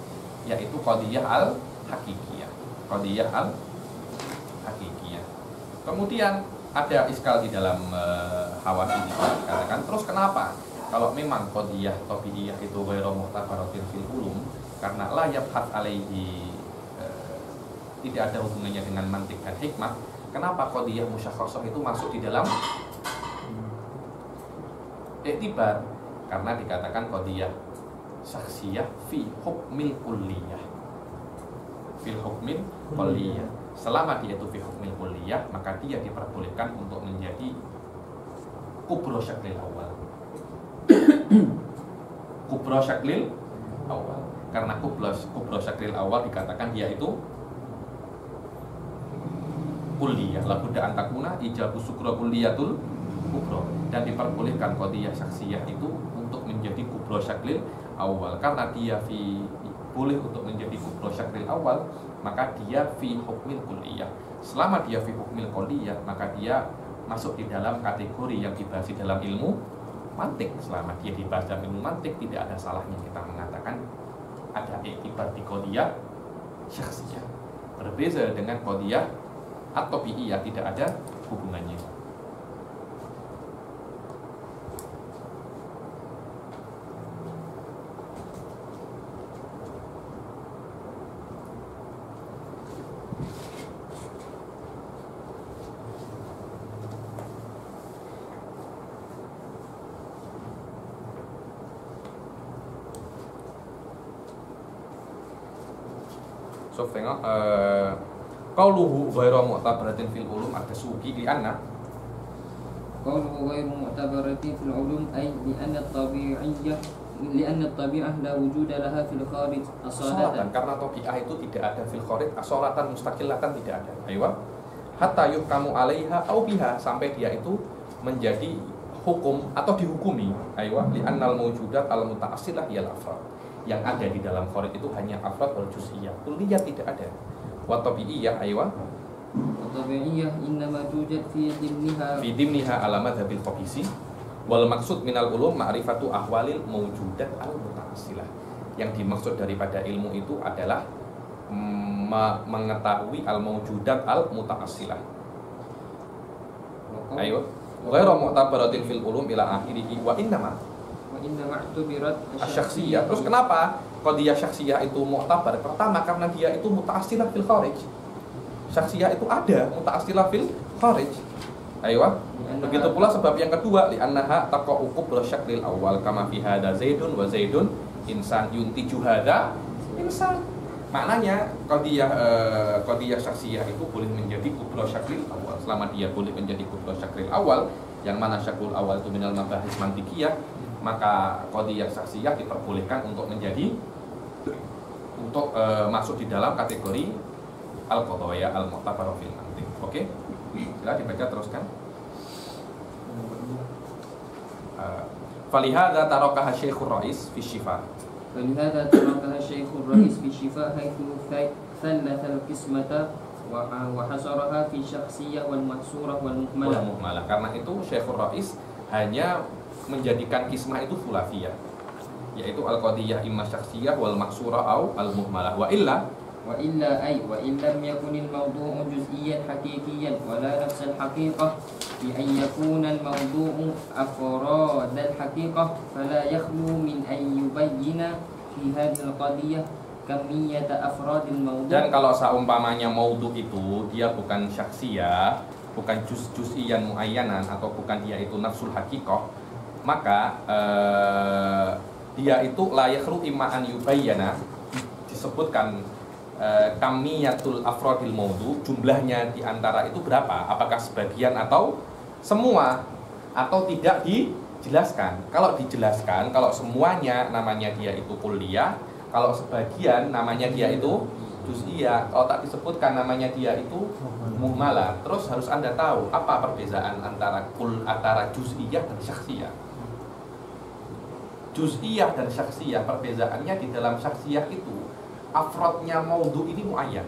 yaitu qadiyah al-haqiqiyah. Qadiyah al-haqiqiyah. Kemudian ada iskal di dalam Hawazi dikatakan terus kenapa kalau memang qadiyah tabi'iyah itu ghairu mu'tabaratin fil ulum karena la yabhat alaihi tidak ada hubungannya dengan mantik dan hikmah, kenapa qadiyah musyakhasah itu masuk di dalam iktibar? Karena dikatakan qadiyah syakhsiyah fi hukmil kulliyah, fil hukmil kulliyah. Selama dia itu fi hukmil kulliyah, maka dia diperbolehkan untuk menjadi kubro syaklil awal. Kubro syaklil awal. Karena kubro syaklil awal dikatakan dia itu kulliyah, la budda an takuna ijabu sukra kulliyatul kubro, dan diperbolehkan qadiyah syakhsiyah itu untuk menjadi kubro syaklil awal. Karena dia boleh untuk menjadi kubro syaklil awal, maka dia fi hukmil kulliyah. Selama dia fi hukmil kulliyah, maka dia masuk di dalam kategori yang dibahas di dalam ilmu mantik. Selama dia dibahas dalam ilmu mantik, tidak ada salahnya kita mengatakan ada iktibar di qadiyah syakhsiyah. Berbeza dengan qadiyah atau tabi'iyah, tidak ada hubungannya. So, tengok qauluhu ghairu mu'tabaratin fil ulum at-tasuqi li anna qawluhu ghairu mu'tabaratin fil ulum ay li anna at-tabi'ah la wujuda laha fil kharij asalatan. Karena tabi'ah itu tidak ada fil kharij asalatan mustaqillatan, tidak ada. Aywa hatta yuhkamu 'alaiha au biha, sampai dia itu menjadi hukum atau dihukumi. Aywa li annal mawjudat al muta'assilah yal afrad. Yang ada di dalam kharij itu hanya afrad wal juz'iyah, kulliyah tidak ada. Wa tabi'iyah aywa tabi'iyah innama tujad fi dimniha ala madhabil qabisi wal maksud minal ulum ma'rifatu ahwalil mawjudat al muta'assilah. Yang dimaksud daripada ilmu itu adalah mengetahui al mawjudat al muta'assilah. Ayo ghairu mu'tabaratin fil ulum ila akhirih wa innama tubirat asyakhsiyah. Terus kenapa qadiyah syakhsiyah itu mu'tabar? Pertama karena dia itu muta'assilah fil kharij. Syakhsiyah itu ada muta'assilah fil kharij. Aywa. Begitu pula sebab yang kedua li annaha taqa'u kubra syaklil awal kama fi hada zaidun wa zaidun insan yuntiju hada insan. Maknanya qadiyah syakhsiyah itu boleh menjadi kubra syaklil awal. Selama dia boleh menjadi kubra syaklil awal, yang mana syaklul awal itu minal mabahis mantikiyah, maka qadiyah syakhsiyah diperbolehkan untuk menjadi masuk di dalam kategori al-qadaya al-mu'tabarah fil mantiq. Oke? Silakan dibaca teruskan. Falihadza tarakaha Syekhur Rais fi Syifa. Falihadza tarakaha Syekhur Rais fi Syifa haitsu thalatha al-qismata wa hasaraha fi syakhsiyah wal mahsurah wal muhmalah. Karena itu Syekhur Rais hanya menjadikan kismah itu fulafiyah, yaitu al-qadiyah imma syakhsiyah wal maksurah au al-muhmalah. Wa illam yakunil mawdu'u juz'iyyan haqiqiyyan wa la nafs al-haqiqah bi an yakuna al-mawdu'u afrad al-haqiqah fala yakhlu min an yubayyana fi hadhihi al-qadiyah kamiyat afrad al-mawdu'. Dan kalau seumpamanya maudhu itu dia bukan syakhsiyah, bukan juz'iyyan muayyanan, atau bukan dia itu nafsul haqiqah, maka dia itu layakhru imma an yubayyana, disebutkan kamiyatul afrodil maudu, jumlahnya di antara itu berapa, apakah sebagian atau semua, atau tidak dijelaskan. Kalau dijelaskan, kalau semuanya namanya dia itu kulliyah, kalau sebagian namanya dia itu juz'iyah, kalau tak disebutkan namanya dia itu muhmalah. Terus harus Anda tahu apa perbedaan antara juz'iyah dan syakhsiyah. Juz'iyah dan syakhsiyah, perbezaannya di dalam syakhsiyah itu afrodnya maudhu ini muayyan.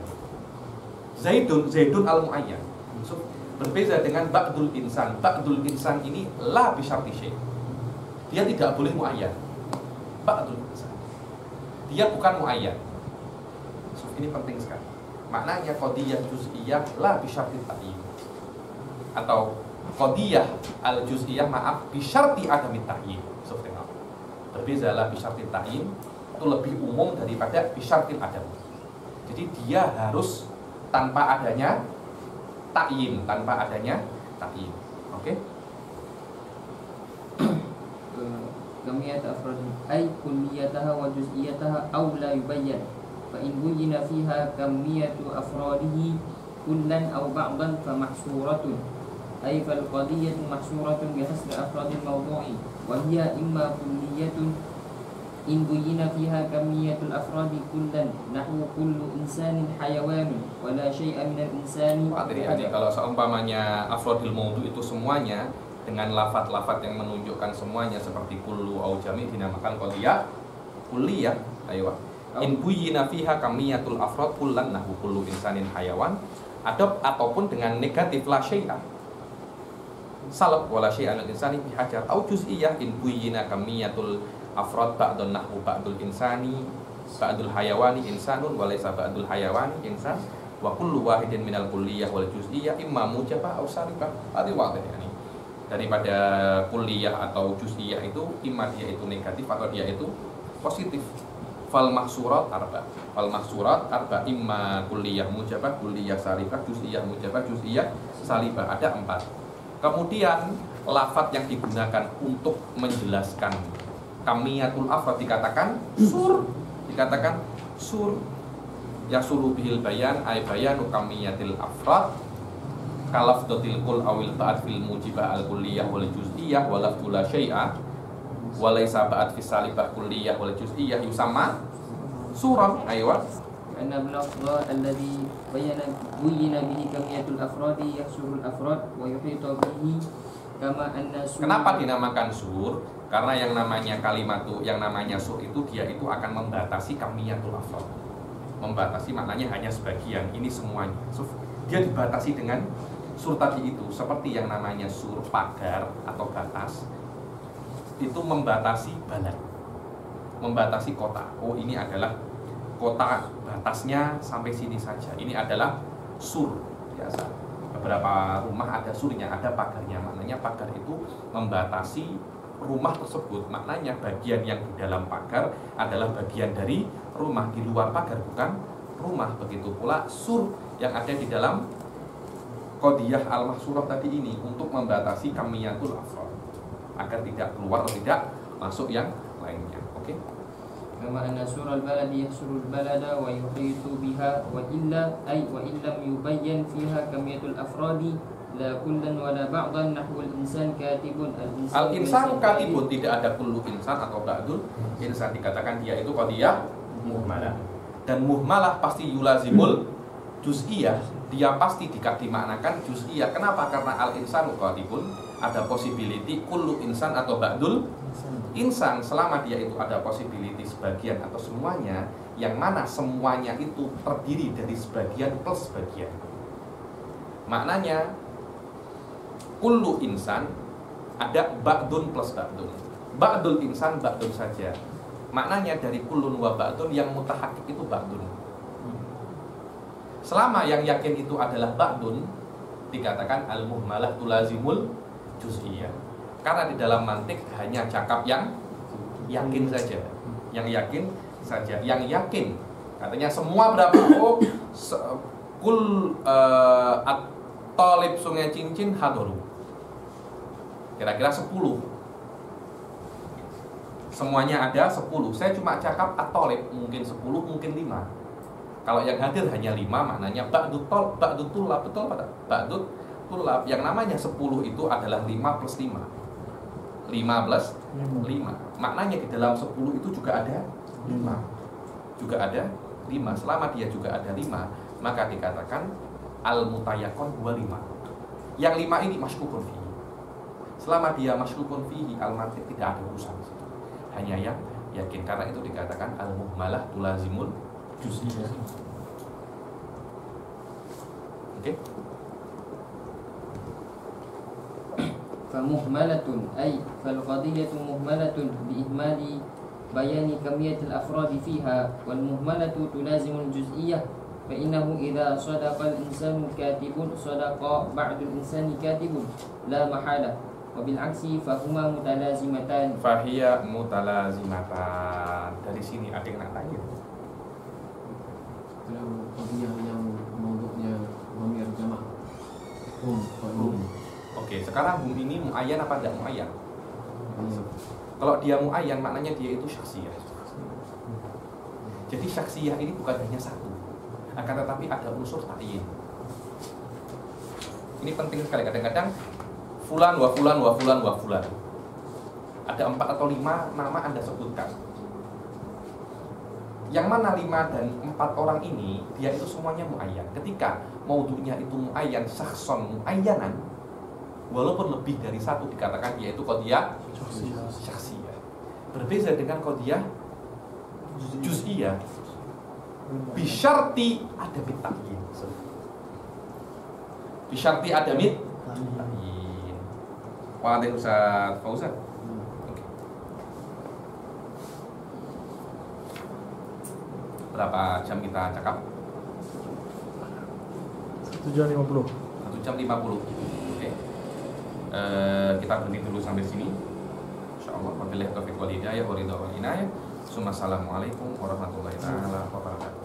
Zaidun al-muayyan. So, berbeza dengan ba'dul insan. Ba'dul insan ini la bisyarti syai'. Dia tidak boleh muayyan. Ba'dul insan, dia bukan muayyan. So, ini penting sekali. Maknanya qadiyah juz'iyah la bisyarti ta'yin. atau qadiyah al-juz'iyah bisyarti adamit ta'yin. Berbezalah bisyarti ta'yin itu lebih umum daripada bisyarti adam. Jadi dia harus tanpa adanya ta'yin, Oke? Kamiyat afrad ay kulliyataha wa juz'iyataha aw la yubayyan fa in buyyina fiha kamiyatu afradihi kullan aw ba'dan fa mahsuratun ay fal qadiyatu mahsuratun bi hasbi afradil mawdu'i wa hiya imma kulliyatun in buyyina fiha kamiyatul afradi kullan nahwu kullu insanin hayawanun wa la syai'a minal insani. Jadi kalau seumpamanya afradil mawdu' itu semuanya dengan lafaz-lafaz yang menunjukkan semuanya seperti kullu au jami dinamakan qadiyah kulliyah. Ayo. In buyyina fiha kamiyatul afrad kullan nahu kullu insanin hayawan ataupun dengan negatif la syai'a salab wala syai'an al insani bihajar au juz'iyah in buyyina kamiyatul afrad ba'dun nahu ba'dul insani ba'dul hayawani insanun wa laysa ba'dul hayawani insan wa kullu wahidin minal kulliyah wal juz'iyah imma mujabah au sarifah. Arti wadih ini daripada kulliyah atau juz'iyah itu imma dia itu negatif atau dia itu positif. Fal mahsurat arba imma kulliyah mujabah, kulliyah sarifah, juz'iyah mujabah, juz'iyah salibah. Ada 4. Kemudian lafaz yang digunakan untuk menjelaskan kamiyatul afrad dikatakan sur yasulu bihil bayan ay bayanu kamiyatil afrad kalafdotil kul awil ba'at fil mujibah al kulliyah wal juz'iyah walafdula syai'a walaysa ba'at fis salibah kulliyah wal juz'iyah yusamma surah. Aywa anna al-afrad alladhi buyyina bihi kamiyatul afradi yahsurul afrad wa yuhitu bihi kama anna sur. Kenapa dinamakan sur? Karena yang namanya kalimat itu, yang namanya sur itu dia itu akan membatasi kamiyatul afrad. Membatasi maknanya hanya sebagian, ini semuanya. Dia dibatasi dengan sur tadi itu, seperti yang namanya sur pagar atau batas. Itu membatasi balad, membatasi kota. Oh, ini adalah kota, batasnya sampai sini saja. Ini adalah sur biasa. Beberapa rumah ada surnya, ada pagarnya. Maknanya pagar itu membatasi rumah tersebut. Maknanya bagian yang di dalam pagar adalah bagian dari rumah, di luar pagar bukan rumah. Begitu pula sur yang ada di dalam qadiyah al-mahsurah tadi ini untuk membatasi kamiyatul afrad agar tidak keluar atau tidak masuk yang lainnya. Oke? Kama anna surul baladi yahsurul balada wa yuhitu biha wa illa ay wa illam yubayyan fiha kamiyatul afradi la kullan wa la ba'dan nahwul insan katibun al-insan katibun, tidak ada kullu insan atau ba'dul insan, dikatakan dia itu qadiyah muhmalah. Dan muhmalah pasti yulazimul juz'iyah, dia pasti dimaknakan juz'iyah. Kenapa? Karena al-insanu qatibun, ada possibility kullu insan atau ba'dul insan, selama dia itu ada possibility sebagian atau semuanya, yang mana semuanya itu terdiri dari sebagian plus sebagian. Maknanya kullu insan ada ba'dun plus ba'dun, ba'dul insan ba'dun saja. Maknanya dari kullun wa ba'dun yang mutahakik itu ba'dun. Selama yang yakin itu adalah ba'dun, dikatakan al-muhmalah tulazimul juz'iyah. Karena di dalam mantik hanya cakap yang yakin saja, yang yakin saja, yang yakin. Katanya semua berapa? Oh, kul at-talib sungai cincin hadoru. Kira-kira 10. Semuanya ada 10. Saya cuma cakap at-talib, mungkin 10, mungkin 5. Kalau yang hadir hanya 5, maknanya ba'dut tulab, betul pada ba'dut tulab. Yang namanya 10 itu adalah 5 plus 5. 5 plus 5. Maknanya di dalam 10 itu juga ada 5. Juga ada 5. Selama dia juga ada 5, maka dikatakan al-mutayakon huwa 5. Yang 5 ini masykukun fihi. Selama dia masykukun fihi, al-mantik tidak ada urusan. Hanya yang yakin. Karena itu dikatakan al-muhmalah tulazimul juz'iyah. Oke? Famuhmalatun ay falqadiyatu muhmalatun biihmali bayani kamiyatil afradi fiha wal muhmalatu tulazimul juz'iyah فإنه إذا صدق الإنسان كاتب صدق بعد الإنسان كاتب لا محالة وبالعكس فهما متلازمتان. Fahiya mutalazimatan. Dari sini ada yang nak tanya. Kalau qadiyah yang mawdu'nya dhamir jamak Oke, sekarang hum ini muayyan apa tidak muayyan? Iya. Kalau dia muayyan maknanya dia itu syaksiyah. Jadi syaksiyah ini bukan hanya satu, akan tetapi ada unsur ta'yin. Ini penting sekali. Kadang-kadang fulan wa fulan wa fulan wa fulan. Ada 4 atau 5 nama Anda sebutkan. Yang mana 5 dan 4 orang ini dia itu semuanya muayyan. Ketika maudhu'nya itu muayyan, syakhson muayyanan, walaupun lebih dari satu dikatakan yaitu qadiyah syakhsiyah. Berbeza dengan qadiyah juz'iyah. Bisyarti adamit ta'yin. Bisyarti adamit ta'yin. Wa'alaikum Ustaz Fauzan. Oke. Berapa jam kita cakap? 1 jam 50. 1 jam 50. Oke. Kita berhenti dulu sampai sini. Insyaallah wabillahi taufiq wal hidayah wa ridha wal inayah. Assalamualaikum warahmatullahi wabarakatuh.